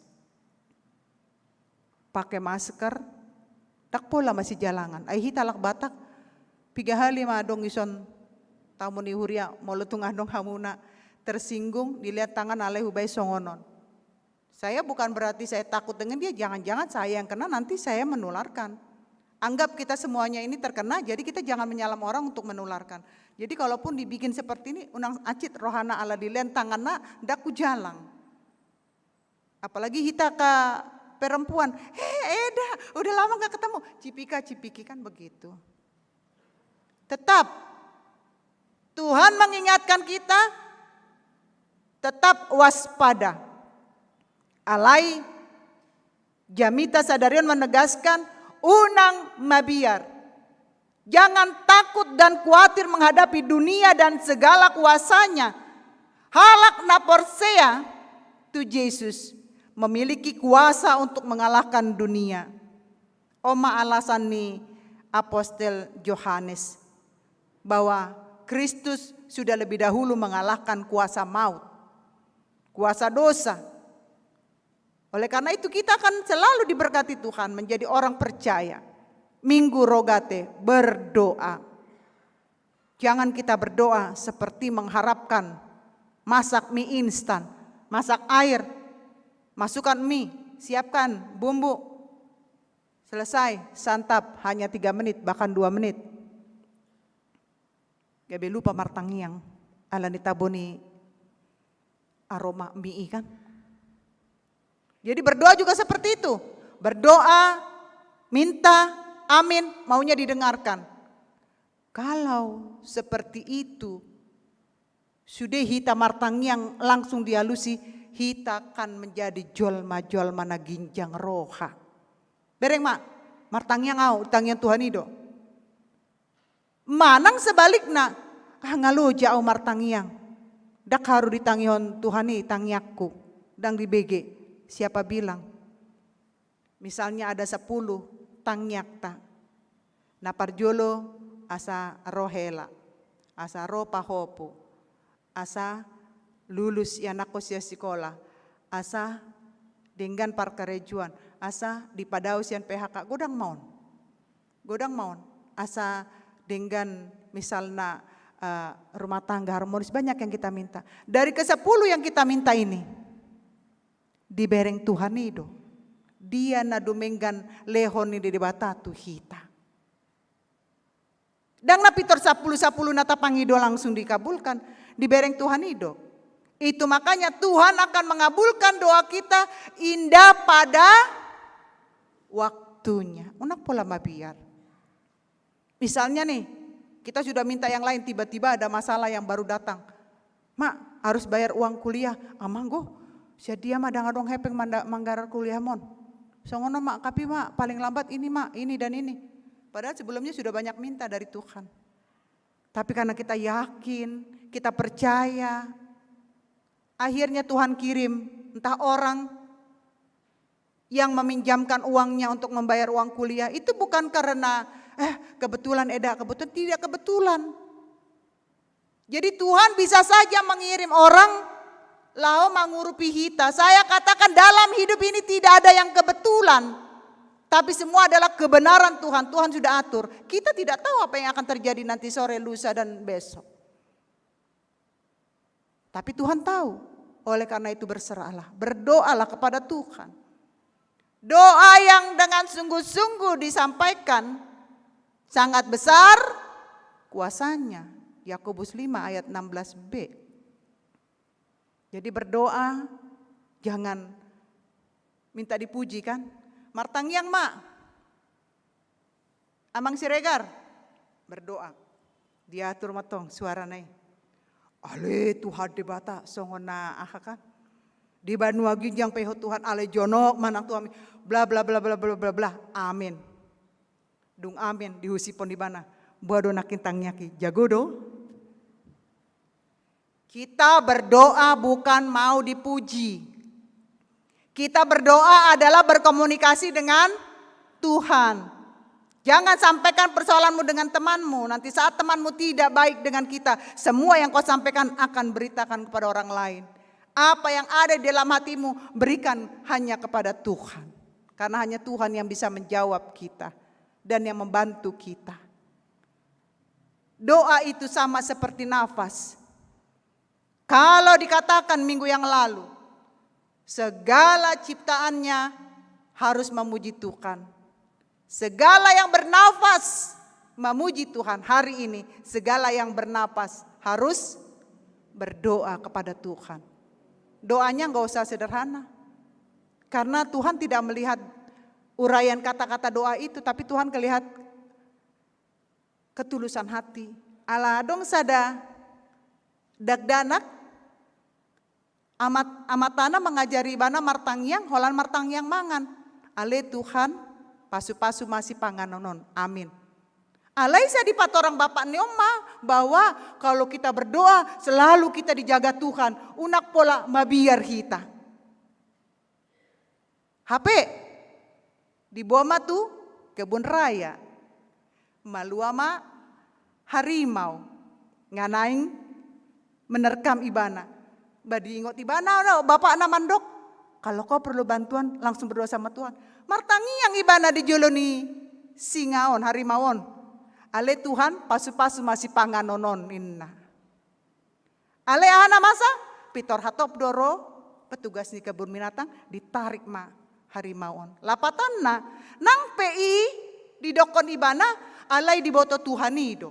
Pakai masker, tak pula masih jalangan. Ai hitalak Batak, 3 hari madong ison tamu ni huria molutung andong hamuna tersinggung dilihat tangan aleh hubay songonon. Saya bukan berarti saya takut dengan dia, jangan-jangan saya yang kena nanti saya menularkan. Anggap kita semuanya ini terkena, jadi kita jangan menyalam orang untuk menularkan. Jadi kalaupun dibikin seperti ini, unang acit rohana ala dilen tanganna daku jalang. Apalagi hita ke perempuan, Eda udah lama gak ketemu, cipika-cipiki kan begitu. Tetap Tuhan mengingatkan kita tetap waspada. Alai Jamita Sadarion menegaskan unang mabiar. Jangan takut dan khawatir menghadapi dunia dan segala kuasanya. Halak na porsea tu Yesus memiliki kuasa untuk mengalahkan dunia. Oma alasan ni Apostel Yohanes bahwa Kristus sudah lebih dahulu mengalahkan kuasa maut, kuasa dosa. Oleh karena itu kita akan selalu diberkati Tuhan menjadi orang percaya. Minggu rogate berdoa. Jangan kita berdoa seperti mengharapkan masak mie instan, masak air, masukkan mie, siapkan bumbu, selesai, santap hanya 3 menit bahkan 2 menit. Gabe lupa martangiang ala nitaboni aroma mie kan. Jadi berdoa juga seperti itu. Berdoa, minta, amin, maunya didengarkan. Kalau seperti itu, sudah hita martangiang langsung dihalusi, hita kan menjadi jolma-jolma na ginjang roha. Bereng mak, martangiang au, tangian Tuhan itu. Manang sebaliknya, ngalu jauh martangiang. Dak haru ditangion Tuhan ini tangiakku. dang di BG. Siapa bilang? Misalnya ada 10 tangyakta. Naparjolo asa rohela, asa ro pahopo, asa lulus anak siya sekolah, asa dengan parkarejuan, asa di padau sian PHK, godang maun, asa dengan misalnya rumah tangga harmonis, banyak yang kita minta. Dari ke-10 yang kita minta ini, dibereng Tuhan itu, dia na dumenggan lehon ni di batatu hita. Dan na pitor 10 nata pangido langsung dikabulkan, dibereng Tuhan itu. Itu makanya Tuhan akan mengabulkan doa kita indah pada waktunya. Unak pola mabiar. Misalnya nih, kita sudah minta yang lain, tiba-tiba ada masalah yang baru datang. Mak, harus bayar uang kuliah. Amanggo, dia mah dang hepeng manggarar kuliah mon. Songono mak, tapi mak paling lambat ini mak, ini dan ini. Padahal sebelumnya sudah banyak minta dari Tuhan. Tapi karena kita yakin, kita percaya, akhirnya Tuhan kirim entah orang yang meminjamkan uangnya untuk membayar uang kuliah. Itu bukan karena kebetulan tidak kebetulan. Jadi Tuhan bisa saja mengirim orang lao mengurupi hita. Saya katakan dalam hidup ini tidak ada yang kebetulan. Tapi semua adalah kebenaran Tuhan. Tuhan sudah atur. Kita tidak tahu apa yang akan terjadi nanti sore, lusa dan besok. Tapi Tuhan tahu. Oleh karena itu berserahlah. Berdoalah kepada Tuhan. Doa yang dengan sungguh-sungguh disampaikan sangat besar kuasanya. Yakobus 5 ayat 16b. Jadi berdoa jangan minta dipuji kan. Martangyang mak, amang siregar berdoa. Diatur matong suara naik. Ale Tuhan debata songona kan. Di Banua Ginjang peho Tuhan ale jonok manang Tuhan bla bla bla bla bla bla bla. Amin. Dung amin dihusipon di mana? Buado nakin tangyaki. Jago do. Kita berdoa bukan mau dipuji. Kita berdoa adalah berkomunikasi dengan Tuhan. Jangan sampaikan persoalanmu dengan temanmu. Nanti saat temanmu tidak baik dengan kita, semua yang kau sampaikan akan beritakan kepada orang lain. Apa yang ada di dalam hatimu berikan hanya kepada Tuhan. Karena hanya Tuhan yang bisa menjawab kita dan yang membantu kita. Doa itu sama seperti nafas. Kalau dikatakan minggu yang lalu, segala ciptaannya harus memuji Tuhan. Segala yang bernafas memuji Tuhan. Hari ini segala yang bernafas harus berdoa kepada Tuhan. Doanya gak usah sederhana. Karena Tuhan tidak melihat uraian kata-kata doa itu, tapi Tuhan melihat ketulusan hati. Ala dong sada dagdanak amatana mengajari bana martangyang holan martangyang mangan. Ale Tuhan pasu-pasu masih panganonon. Amin. Alai saya di patorang bapak neoma bahwa kalau kita berdoa selalu kita dijaga Tuhan. Unak pola mabiar kita. HP di Boma tuh kebun raya. Maluama harimau nganaing menerkam ibana. Badi ingot ibana no, bapak na mandok. Kalau kau perlu bantuan langsung berdoa sama Tuhan. Martangi yang ibana di joloni singaon harimauon. Ale Tuhan pasu-pasu masih panganonon inna. Ale ana masa pitor hatop doro petugas di kebun binatang ditarik ma harimauon. Lapatanna nang PI di dokon ibana alai di boto Tuhan itu.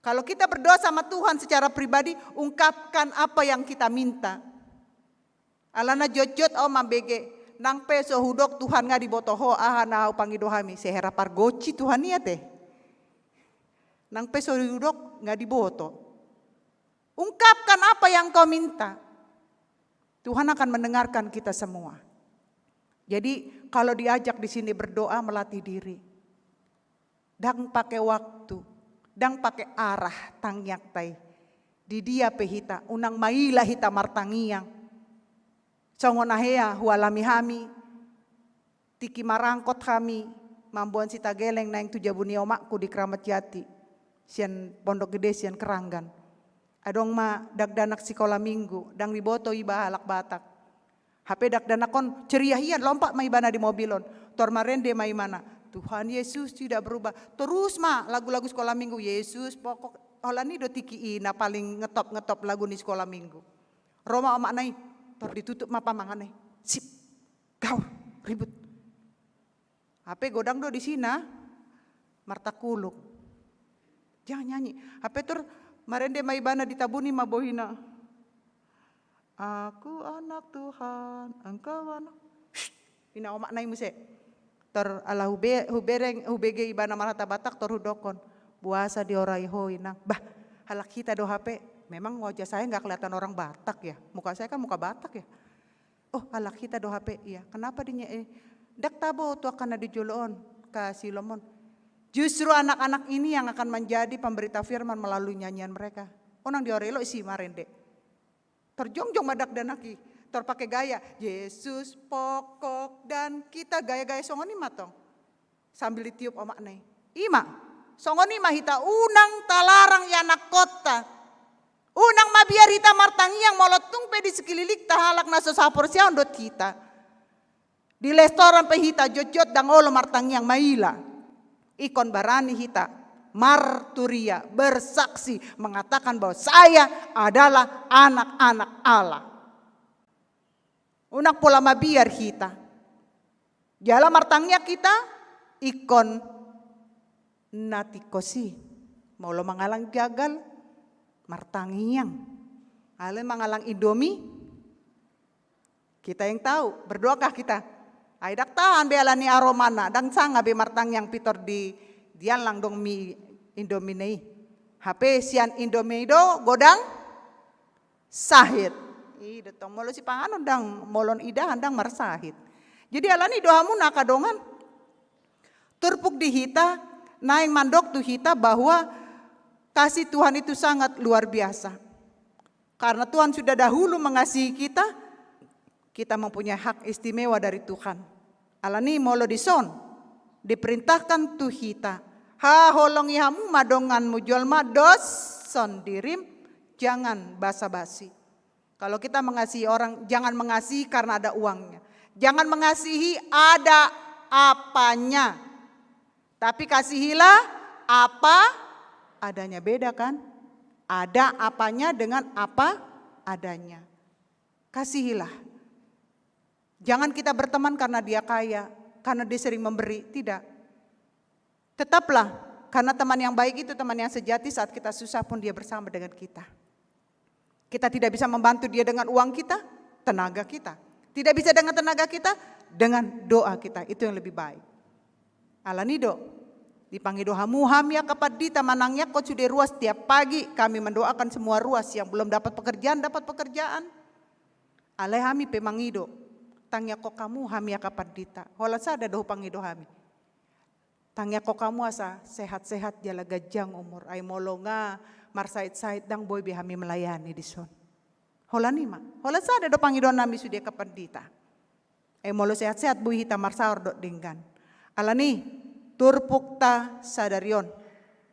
Kalau kita berdoa sama Tuhan secara pribadi, ungkapkan apa yang kita minta. Alana jojot au mambege. Nang peso hudok Tuhan nga dibotoho ahana pangidohami sehera pargoci Tuhan ya teh. Nang peso hudok nga diboto. Ungkapkan apa yang kau minta. Tuhan akan mendengarkan kita semua. Jadi kalau diajak di sini berdoa melatih diri. Dang pakai waktu, dang pakai arah tangyak tai. Di dia pehita unang maila hita martangiang. Congon ahea hualami hami, tiki marangkot kami, mambuan sita geleng naing tujabuni omakku di Keramat Jati, sian Pondok Gede sian Keranggan. Adong ma dagdanak sekolah minggu, dang diboto iba halak Batak. HP dagdanakon ceria hian lompat ma ibana di mobilon, tor marende ma imana. Tuhan Yesus tidak berubah. Terus ma lagu-lagu sekolah minggu Yesus pokok holani do tiki ina paling ngetop lagu di sekolah minggu. Roma omak nai tor ditutup ma pamanganai. Sip. Gaul ribut. HP godang do di sina Marta Kuluk. Jangan nyanyi. HP tur marende ma ibana ditabuni ma bohina. Aku anak Tuhan, engkau anak. Ina omak nai muse. Tor ala hubege ibana marata Batak tor hudokon. Buasa di orai hoina. Bah, halak kita do HP. Memang wajah saya enggak kelihatan orang Batak ya. Muka saya kan muka Batak ya. Oh, halak kita do HP. Iya, kenapa dinya dak tabo tu akan ada joloon ka Silomon. Justru anak-anak ini yang akan menjadi pemberita firman melalui nyanyian mereka. Onang di orelo isi marende. Terjongjong madak danaki. Terpakai gaya Yesus pokok dan kita gaya-gaya songoni matong sambil ditiup omak nai. Ima songoni mah hita unang talarang ya anak kota. Unang mabiar hita martangi yang molotung pe di sekelilik tahalak naso sapor siang dot kita. Di restoran pe hita jojot dang olo martangi yang maila. Ikon barani hita marturia bersaksi mengatakan bahwa saya adalah anak-anak Allah. Unak pola mabiar kita. Jala martangnya kita ikon natikosi. Maulo mangalang gagal martangiang. Ale mangalang Indomie. Kita yang tahu, berdoakah kita? Aidak tahan bealani aromana dan sanga be martangiang pitor di dialang dong mi Indomie nei. HP sian Indomie do godang sahid. Ida tong molo si panganon dang molon ida handang marsahit. Jadi alani doamu nakadongan. Turpuk di hita naing mandok tu hita bahwa kasih Tuhan itu sangat luar biasa. Karena Tuhan sudah dahulu mengasihi kita, kita mempunyai hak istimewa dari Tuhan. Alani molo dison diperintahkan tu hita. Ha holongi hamu madongan mujol mados son dirim jangan basa-basi. Kalau kita mengasihi orang, jangan mengasihi karena ada uangnya. Jangan mengasihi ada apanya. Tapi kasihilah apa adanya. Beda kan? Ada apanya dengan apa adanya. Kasihilah. Jangan kita berteman karena dia kaya, karena dia sering memberi. Tidak. Tetaplah, karena teman yang baik itu teman yang sejati saat kita susah pun dia bersama dengan kita. Kita tidak bisa membantu dia dengan uang kita, tenaga kita. Tidak bisa dengan tenaga kita, dengan doa kita. Itu yang lebih baik. Alanido, dipanggil doa muham ya kepadita manangnya kau sudah ruas tiap pagi. Kami mendoakan semua ruas yang belum dapat pekerjaan. Alehami pemangido, tangya kau kamu hamia kepadita. Hola sada doh pangido hami. Tangya kau kamu asa sehat-sehat jala gajang umur. Ay molonga. Marsait-sait dang boy behami melayani di son. Hola nima, hola sada do pangidon nami sudia kapandita. Molo sehat-sehat buhi hita marsaor do dinggan. Alani turpukta sadarion.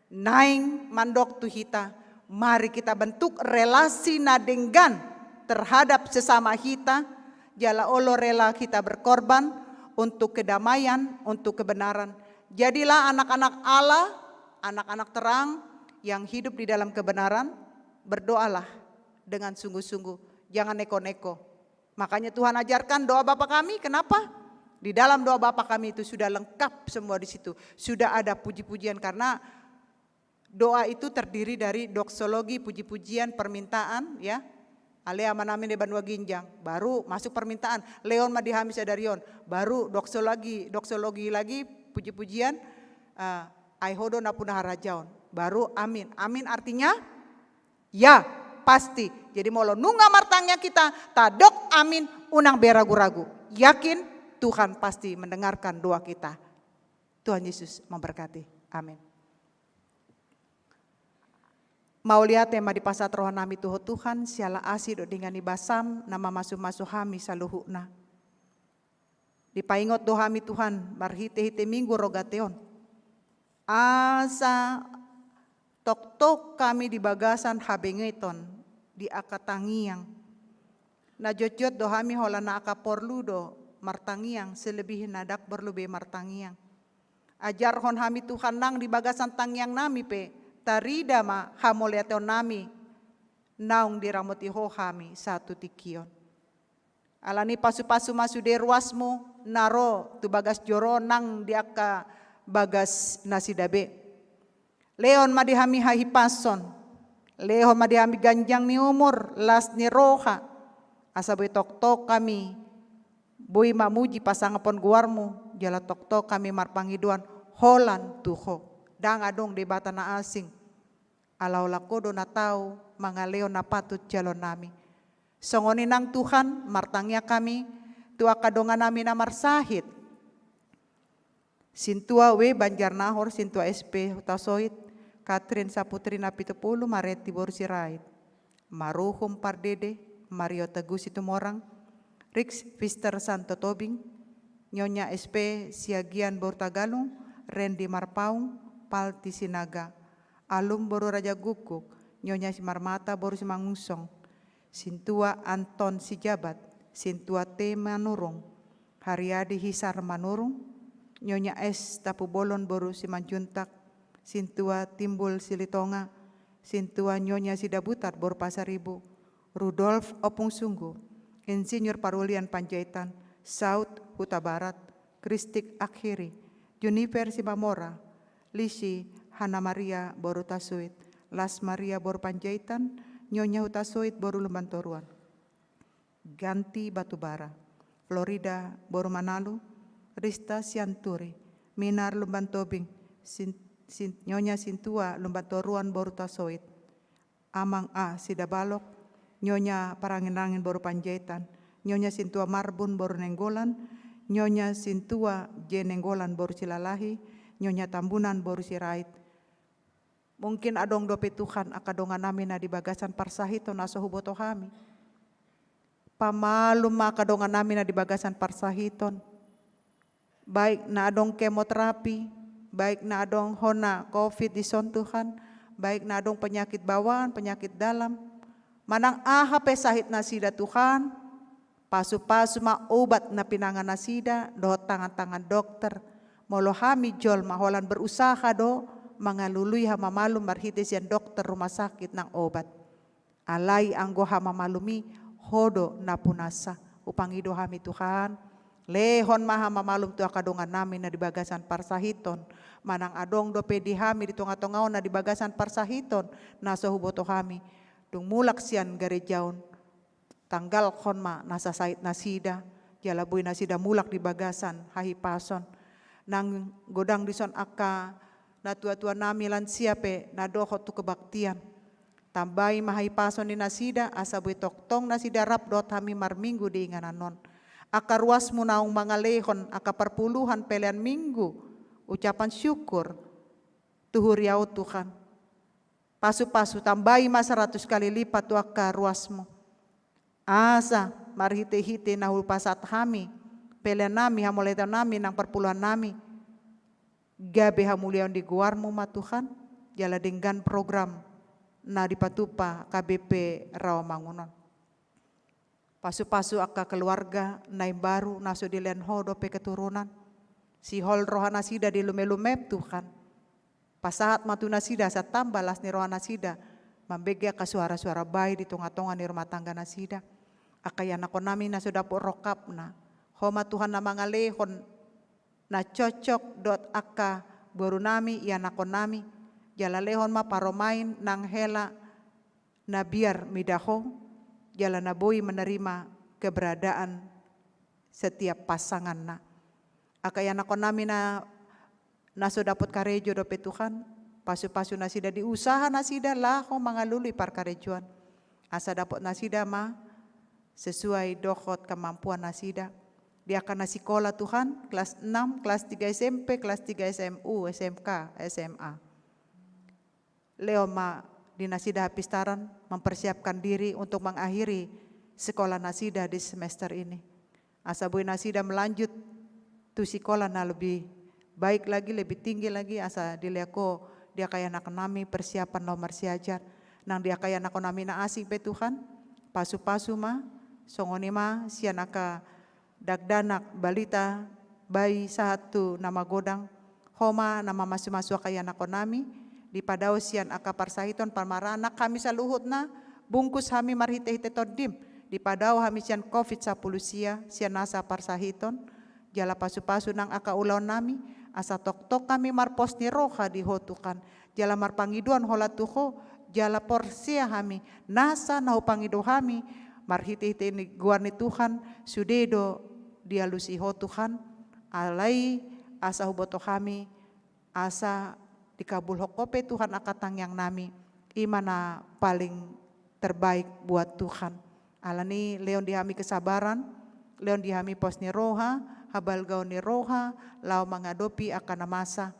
Naing mandok tu hita. Mari kita bentuk relasi nadenggan terhadap sesama kita. Jala olo rela kita berkorban untuk kedamaian, untuk kebenaran. Jadilah anak-anak Allah, anak-anak terang yang hidup di dalam kebenaran. Berdoalah dengan sungguh-sungguh, jangan neko-neko. Makanya Tuhan ajarkan doa Bapa kami, kenapa? Di dalam doa Bapa kami itu sudah lengkap semua di situ. Sudah ada puji-pujian karena doa itu terdiri dari doksologi, puji-pujian, permintaan ya. Alea manamin de banua ginjang, baru masuk permintaan. Leon madihami sadarion, baru doksologi lagi puji-pujian. Aihodo napuna harajaon, baru amin. Amin artinya ya pasti. Jadi molo nunga martangnya kita tadok amin unang beragu-ragu. Yakin Tuhan pasti mendengarkan doa kita. Tuhan Yesus memberkati. Amin. Mau lihat ma di pasat roh nami Tuhan, siala asi do dengan ibasam, nama masuk-masuk hami saluhuna. Dipaingot do hami Tuhan, barhite-hite minggu rogateon. Asa tok-tok kami di bagasan habengeton, di akatangiang. Na jojot do hami hola na akaporlu do martangiang, selebih nadak berlube martangiang. Ajar hon hami Tuhan nang di bagasan tangiang nami pe, tarida ma hamoleateon nami, naung diramuti ho hami satu tikion. Alani pasu-pasu masu de ruasmu, naro tu bagas joro nang diaka bagas nasi dabe. Leon madihami hahipason, leon madihami ganjang ni umur, las ni roha, asaboy tok-tok kami, boy mamuji pasangapon guarmu, jala tok-tok kami marpangiduan, holan tuho, dang adong di bata na asing, alaw lakodo na tau, mga leon na patut jalon nami. Songoni nang Tuhan, martangya kami, tua kadongan nami na marsahit. Sintua we Banjarnahor, sintua SP Hutasoit, Katrin Saputri Napitupulu, Mareti Borsirait, Maruhum Pardede, Mario Tegusi Tumorang, Rix Fister Santo Tobing, Nyonya SP Siagian Bortagalung, Randy Marpaung, Palti Sinaga, Alum Boru Raja Gukuk, Nyonya Simarmata Boru Simangusong, Sintua Anton Sijabat, Sintua T Manurung, Haryadi Hisar Manurung, Nyonya S Tapu Bolon Boru Simanjuntak, Sintua Timbul Silitonga, Sintua Nyonya Sidabutar Boru Pasaribu, Rudolf Opung Sunggu, Insinyur Parulian Panjaitan, Saud Huta Barat, Kristik Akhiri, Juniper Simamora, Lisi Hana Maria Boru Tasuit, Las Maria Boru Panjaitan, Nyonya Hutasuit Boru Lumbantoruan, Ganti Batubara, Florida Boru Manalu, Rista Sianturi, Minar Lumbantobing, Nyonya Sintua Lumbantoruan Boru Tasoit, Amang A Sidabalok, Nyonya Parangin-rangin Boru Panjaitan, Nyonya Sintua Marbun Boru Nenggolan, Nyonya Sintua J Nenggolan Boru Silalahi, Nyonya Tambunan Boru Sirait. Mungkin adong dope Tuhan akadongan nami na di bagasan parsahito na sohuboto kami. Pamalum akadongan nami na di bagasan parsahiton. Baik na adong kemoterapi, baik na adong hona COVID di son Tuhan, baik na adong penyakit bawaan, penyakit dalam. Manang aha pesahit na sida Tuhan, pasu-pasu maubat na pinangan na sida, do tangan-tangan dokter, molo hami jol maholan berusaha do, mga luluy hamamalum marhites yan dokter rumah sakit ng obat. Alay anggo hamamalumi, hodo na punasa, upang ido hami Tuhan. Lehon mahamamalum tu akadongan namin na di bagasan parsahiton, manang adong do pedi hami di tunga-tungaw na di bagasan parsahiton, nasa huboto hami. Dung mulak siyan garejaon, tanggal kon ma nasa sait nasida, jalaboy nasida mulak di bagasan, hahipason. Nang godang dison aka, na tua-tua nami lansia pe na dohot tu kebaktian. Tambahi mahipason ni nasida, asaboy toktong nasida rap dot hami marminggu di ingananon. Aka ruas mo naong mga lehon, aka perpuluhan pelian minggu, ucapan syukur, tuhuriaw Tuhan. Pasu-pasu tambahi mas 100 kali lipat tu aka ruas mo. Asa marhite-hite na hulpasat hami, pelian nami, hamoletan nami, nang perpuluhan nami. Gabe hamulian di guarmu ma Tuhan, jala dengan program na dipatupa KBP Rawamangunon. Pasu-pasu aka keluarga nai baru naso di lenhodo pe keturunan. Si hol rohana sida di lume-lumep Tuhan. Pasahat matuna sida sa tambalas ni rohana sida. Mambege ka suara-suara bayi di tunga-tunga ni rumah tangga nasida. Akayan ako namin naso dapo rokap na. Homa Tuhan na mga lehon na cocok dot aka boru nami iyan ako nami. Jala lehon ma paromain nang hela na biar midaho. Jala na boy menerima keberadaan setiap pasangan na. Akayan ako nami na naso dapot karejo dope Tuhan. Pasu-pasu nasida di usaha nasida laho mga luluy par karejuan. Asa dapot nasida ma sesuai dohot kemampuan nasida. Dia akan nasikola Tuhan, kelas 6, kelas 3 SMP, kelas 3 SMU, SMK, SMA. Leo ma di Nasida Hapistaran mempersiapkan diri untuk mengakhiri sekolah Nasida di semester ini. Asa bui Nasida melanjut tu sekolah na lebih baik lagi, lebih tinggi lagi. Asa diliako dia kaya anak nami persiapan nomor siajar. Nang dia kaya anak nami na asik be Tuhan. Pasu-pasu ma, songoni ma, sianaka dagdanak balita, bayi satu nama godang, homa nama masu-masu kaya anak nami, di padao sian aka parsahiton parmarana kami saluhut na, bungkus kami marhite-hite todim, di padao kami sian COVID-10 sian nasa parsahiton, jala pasu-pasu nang aka ulaw nami, asa tok-tok kami marpos ni roha dihotukan, jala marpangiduan hola tuho, jala porsia kami, nasa nahu pangido kami, marhite-hite ni guar ni Tuhan, sudedo dialusiho Tuhan, alai asa huboto kami, asa dikabul hokope Tuhan akatang yang nami, imana paling terbaik buat Tuhan. Alani leon dihami kesabaran, leon dihami pos ni roha, habal gau ni roha, lau mengadopi akan masa.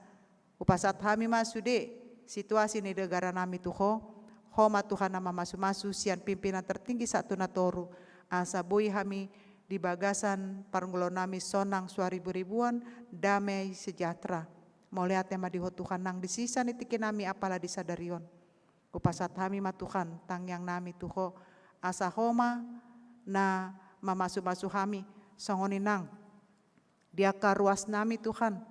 Upasat kami masude, situasi ni negara nami tuho, homa Tuhan nama masu-masu sian pimpinan tertinggi satu natoru, asa bui kami di bagasan parunggulo nami sonang suaribu-ribuan, damai sejahtera. Mau lihat tema diho Tuhan nang disisa nitiki nami apalah disadarion. Upasat kami ma Tuhan tang yang nami tuho, asa homa na mamasu-masu kami, songoni nang diaka ruas nami Tuhan,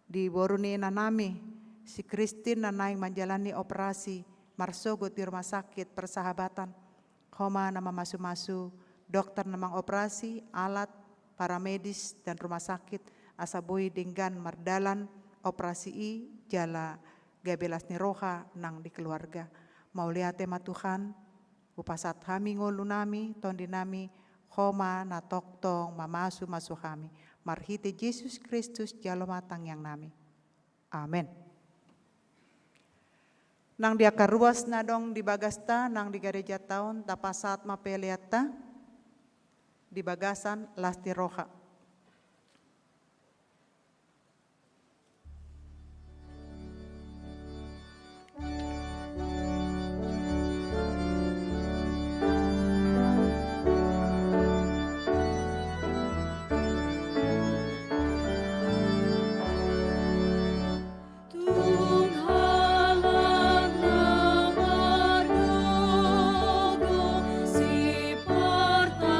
di boruni na nami, si Christine na naing menjalani operasi marsogo di rumah sakit persahabatan. Homa nama masu-masu, dokter namang operasi, alat, paramedis dan rumah sakit. Asabui dinggan mardalan operasi i jala gabelas ni roha nang di keluarga. Mau lihat tema Tuhan, upasat kami ngolu nami, tondi nami, homa na toktong mamasu-masu kami. Marhite Yesus Kristus jalo matang yang nami. Amin. Nang dia karuas na dong di bagasta, nang di gereja tahun, tapasat mapeliata, di bagasan lasti roha. Si pertangian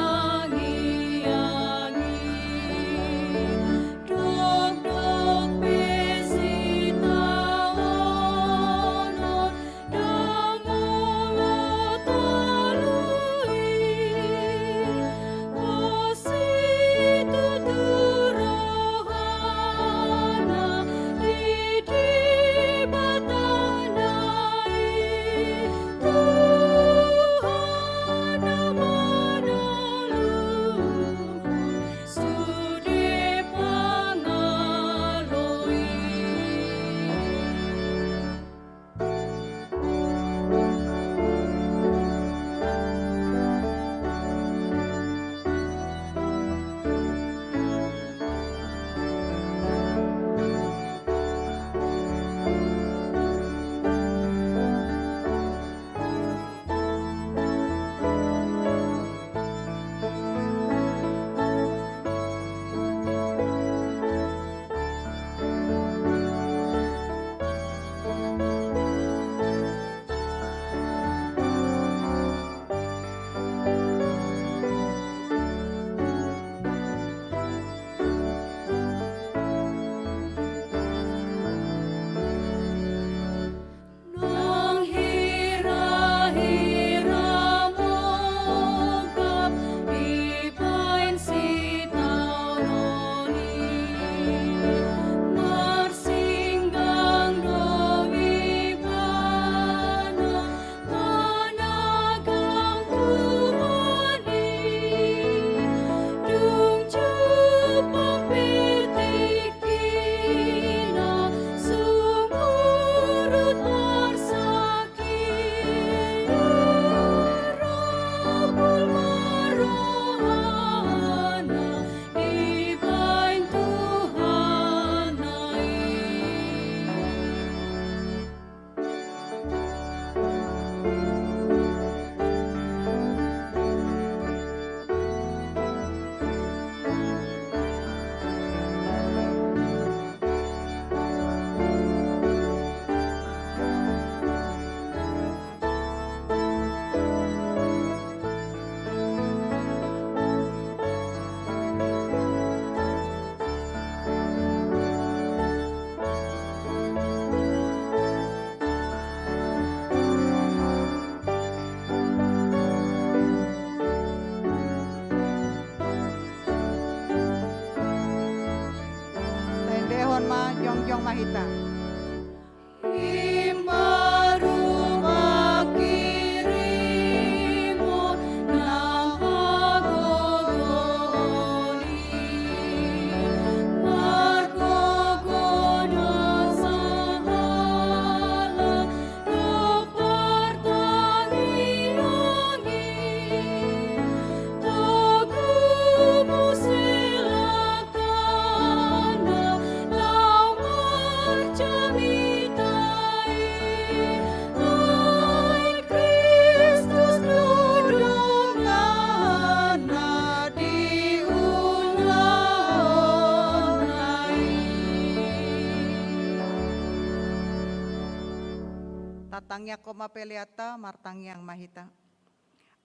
Martangya koma peliata, martangyang mahita.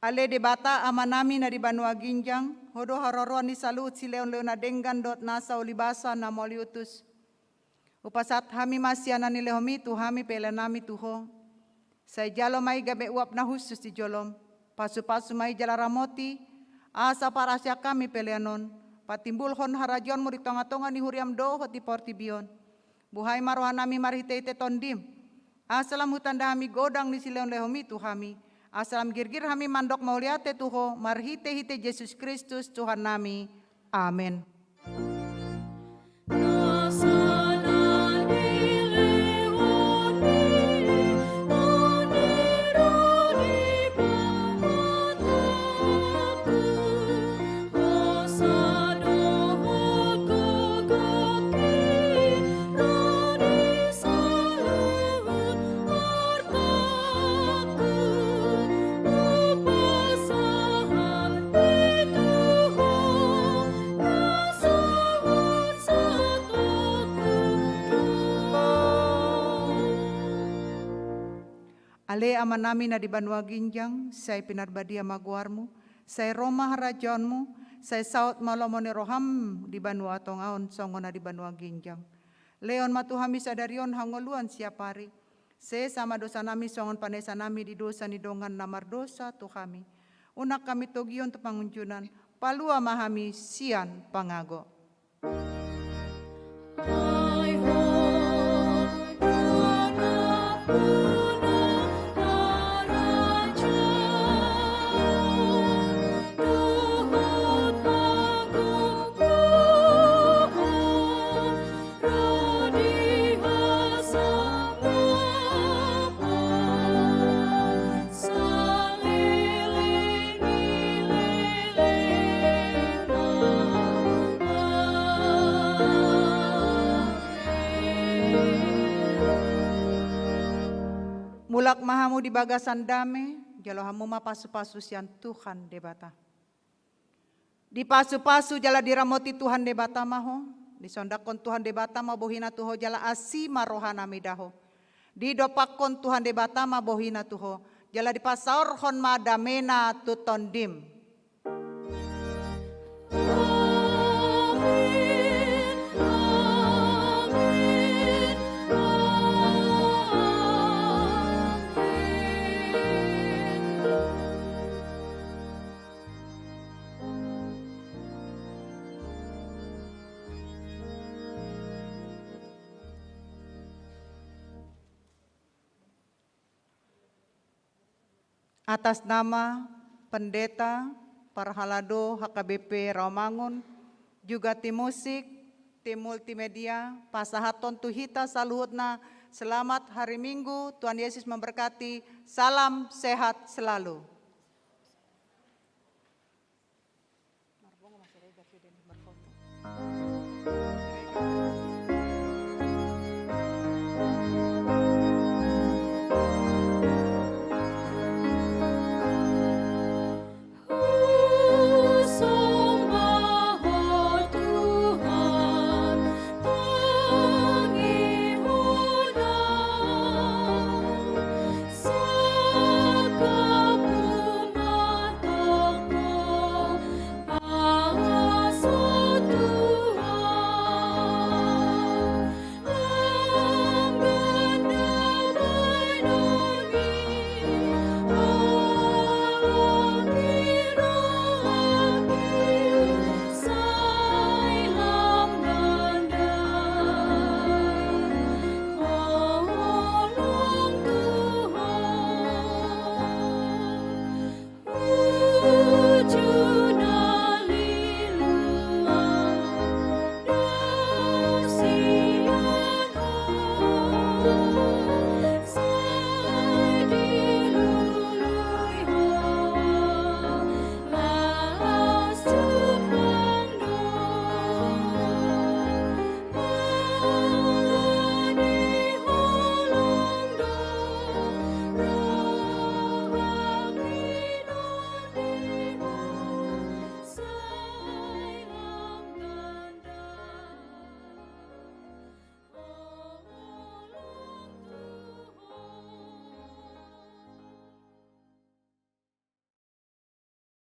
Ale debata amanami na di Banua Ginjang, hodo haroroan ni salut si leon leona denggan dot nasa ulibasa na moliutus. Upasat hami masyana ni lehomi tu hami pelenami tuho. Say jalo mai gabe uap na husus di jolom. Pasu-pasu mai jala ramoti, asa parasya kami peleanon. Patimbul hon harajon muri tonga-tonga ni huriam do hoti portibion. Buhay marohanami marhite-ite tondim. Asalam hutanda hami godang ni sileon lehomi tu hami. Asalam girgir hami mandok mauliate tuho marhite-hite Yesus Kristus Tuhan nami. Amin. Ale amanami na di Banua Ginjang, say pinarbadia maguarmu, say Roma harajonmu, say saut malomone roham di Banua tongaon songo na di Banua Ginjang. Leon matuhami sadarion hangoluan siapari, se sama dosa nami songon panesa nami di dosa ni dongan namar dosa tu kami. Unak kami togion tu pangunjunan, palua mahami sian pangago. Mulak mahamu di bagasan dame, jalo hamu ma pasu-pasu sian Tuhan debata. Di pasu-pasu jala diramoti Tuhan debata maho, di sondakon Tuhan debata ma bohina tuho jala asi marohana midaho. Di dopakon Tuhan debata ma bohina tuho, jala di pasaur hon ma damena tutondim. Atas nama Pendeta Parhalado HKBP Rawamangun, juga tim musik, tim multimedia, pasahaton tuhita saluhutna, selamat hari Minggu, Tuhan Yesus memberkati, salam sehat selalu. Marbong masih ada video berfoto.